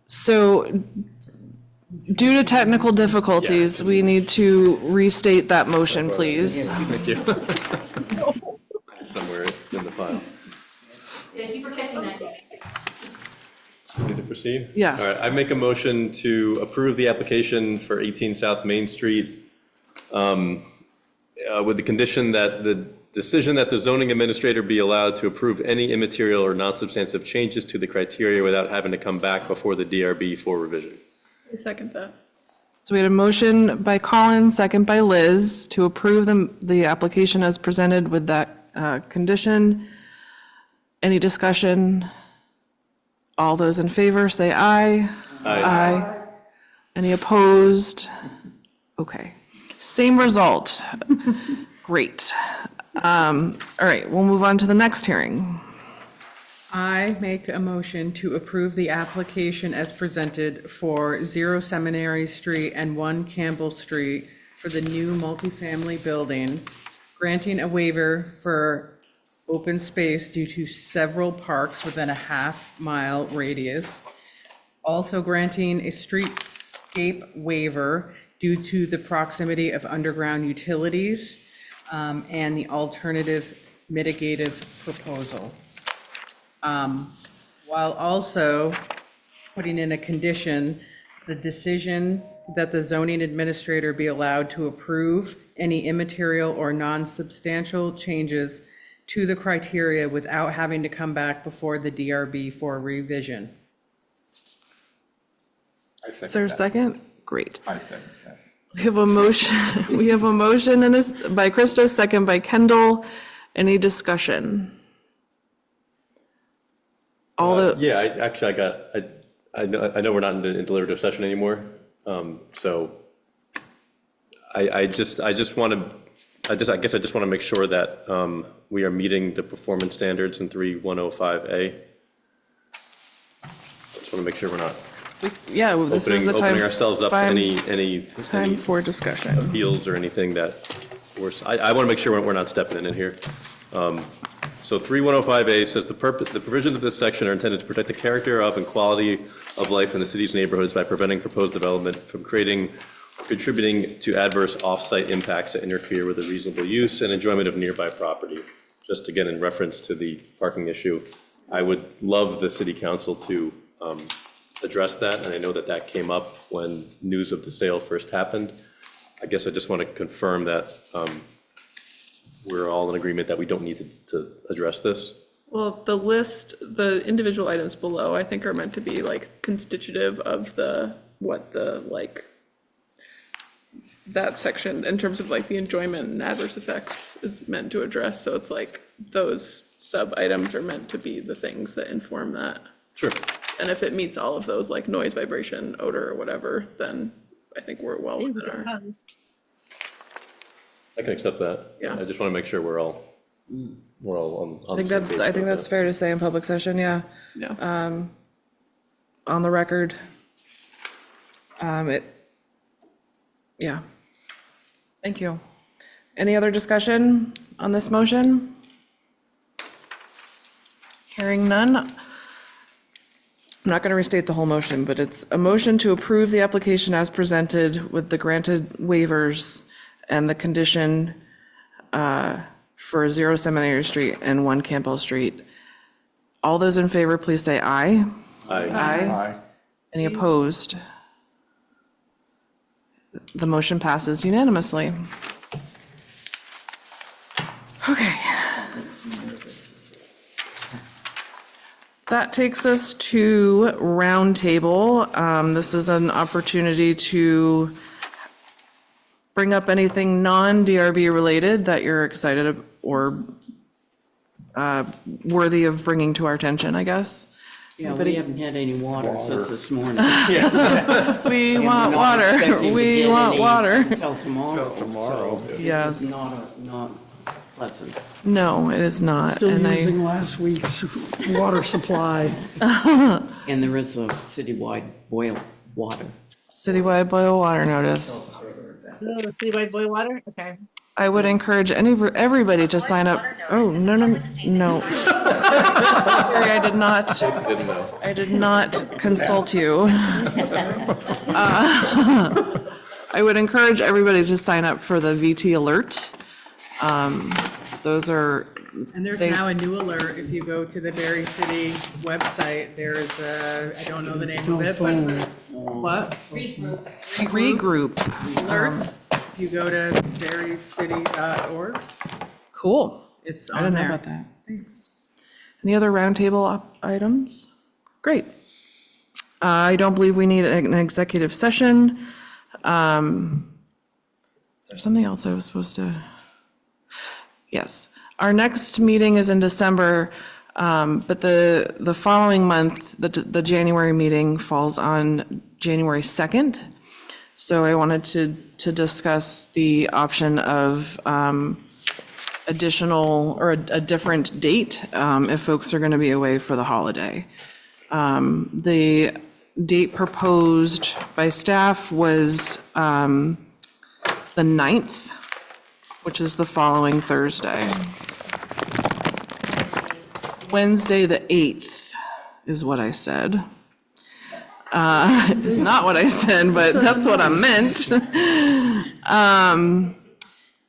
So due to technical difficulties, we need to restate that motion, please. Thank you. Somewhere in the file. Thank you for catching that, David. Ready to proceed? Yes. All right, I make a motion to approve the application for 18 South Main Street with the condition that the decision that the zoning administrator be allowed to approve any immaterial or non-substantive changes to the criteria without having to come back before the DRB for revision. I second that. So we had a motion by Colin, second by Liz, to approve the application as presented with that condition. Any discussion? All those in favor, say aye. Aye. Any opposed? Okay. Same result. Great. All right, we'll move on to the next hearing. I make a motion to approve the application as presented for 0 Seminary Street and 1 Campbell Street for the new multifamily building, granting a waiver for open space due to several parks within a half-mile radius. Also granting a streetscape waiver due to the proximity of underground utilities, and the alternative mitigative proposal. While also putting in a condition, the decision that the zoning administrator be allowed to approve any immaterial or non-substantial changes to the criteria without having to come back before the DRB for revision. Is there a second? Great. I second that. We have a motion, we have a motion and by Krista, second by Kendall. Any discussion? All the, Yeah, I know we're not in deliberative session anymore. So I guess I just want to make sure that we are meeting the performance standards in 3105A. Just want to make sure we're not yeah, this is the time. opening ourselves up to any Time for discussion. appeals or anything that I want to make sure we're not stepping in here. So 3105A says the provisions of this section are intended to protect the character of and quality of life in the city's neighborhoods by preventing proposed development from creating or contributing to adverse off-site impacts that interfere with the reasonable use and enjoyment of nearby property. Just again, in reference to the parking issue, I would love the city council to address that, and I know that that came up when news of the sale first happened. I guess I just want to confirm that we're all in agreement that we don't need to address this. Well, the list, the individual items below, I think are meant to be like constitutive of that section in terms of like the enjoyment and adverse effects is meant to address. So it's like those sub items are meant to be the things that inform that. Sure. And if it meets all of those, like noise, vibration, odor, or whatever, then I think we're well within our. I can accept that. Yeah. I just want to make sure we're all on I the think same that, page I think with that's this. fair to say in public session, yeah. Yeah. On the record. Yeah. Thank you. Any other discussion on this motion? Hearing none. I'm not going to restate the whole motion, but it's a motion to approve the application as presented with the granted waivers and the condition for 0 Seminary Street and 1 Campbell Street. All those in favor, please say aye. Aye. Aye. Any opposed? The motion passes unanimously. Okay. That takes us to roundtable. This is an opportunity to bring up anything non-DRB related that you're excited or worthy of bringing to our attention, I guess. Yeah, we haven't had any water since this morning. We And want we're not water. expecting to We get want any water. Until tomorrow. So Yes. it's not pleasant. No, it is not. Still And using last week's water supply. And there is a citywide boil water. Citywide boil water notice. Oh, the citywide boil water? Okay. I would encourage everybody to sign up. Oh, no. Sorry, I did not. Didn't know. I did not consult you. I would encourage everybody to sign up for the VT alert. Those are. And there's they- now a new alert. If you go to the Barre City website, there's a, I don't know the name of it, but what? Regroup. Alerts. If you go to barrecity.org, Cool. it's I on didn't know there. about that. Thanks. Any other roundtable items? Great. I don't believe we need an executive session. Is there something else I was supposed to? Yes. Our next meeting is in December, but the following month, the January meeting falls on January 2nd. So I wanted to discuss the option of additional or a different date if folks are going to be away for the holiday. The date proposed by staff was the 9th, which is the following Thursday. Wednesday, the 8th is what I said. It's not what I said, but that's what I meant.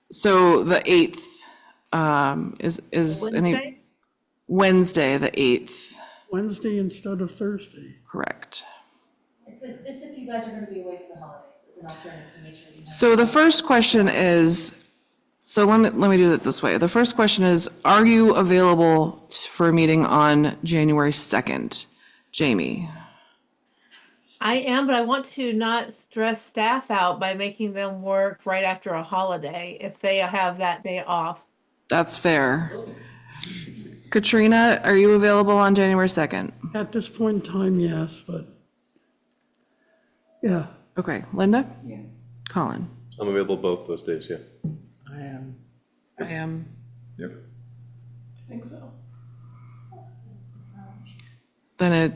So the 8th is Wednesday? Wednesday, the 8th, Wednesday instead of Thursday. correct. It's if you guys are gonna be away for the holidays, as an alternative to make sure you have. So the first question is, so let me do it this way. The first question is, are you available for a meeting on January 2nd? Jamie? I am, but I want to not stress staff out by making them work right after a holiday if they have that day off. That's fair. Katrina, are you available on January 2nd? At this point in time, yes, but yeah. Okay, Linda? Yeah. Colin? I'm available both those days, yeah. I am. Yep. I think so. Then it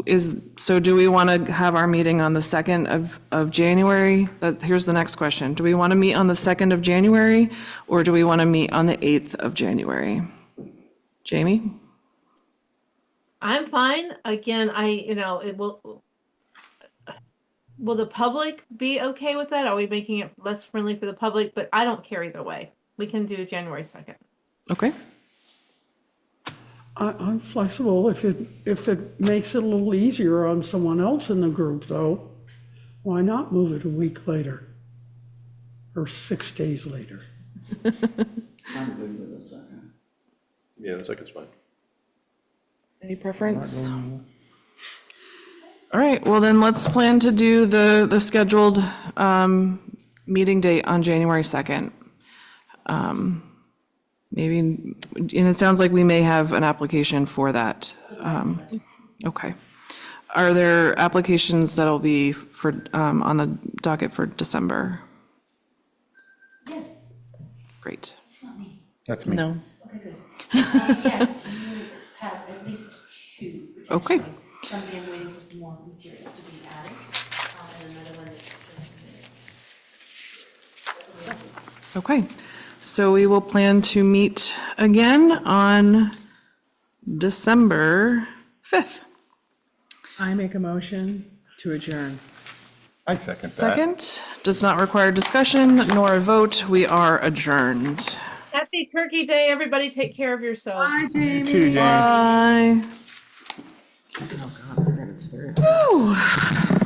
is, so do we want to have our meeting on the 2nd of January? Here's the next question. Do we want to meet on the 2nd of January or do we want to meet on the 8th of January? Jamie? I'm fine. Again, it will the public be okay with that? Are we making it less friendly for the public? But I don't care either way. We can do January 2nd. Okay. I'm flexible if it makes it a little easier on someone else in the group, though. Why not move it a week later? Or 6 days later? I'm good with the second. Yeah, the second's fine. Any preference? All right, well then let's plan to do the scheduled meeting date on January 2nd. Maybe, and it sounds like we may have an application for that. Okay. Are there applications that'll be for, on the docket for December? Yes, Great. it's not me. That's me. No. Okay, good. Yes, you have at least two, Okay. potentially. Somebody I'm waiting for some more material to be added, and another one that's just submitted. Okay. So we will plan to meet again on December 5th. I make a motion to adjourn. I second that. Second, does not require discussion nor a vote. We are adjourned. Happy Turkey Day, everybody. Take care of yourselves. Bye, Jamie. You too, Jamie. Bye. Oh, God, I forgot it's Thursday. Whew.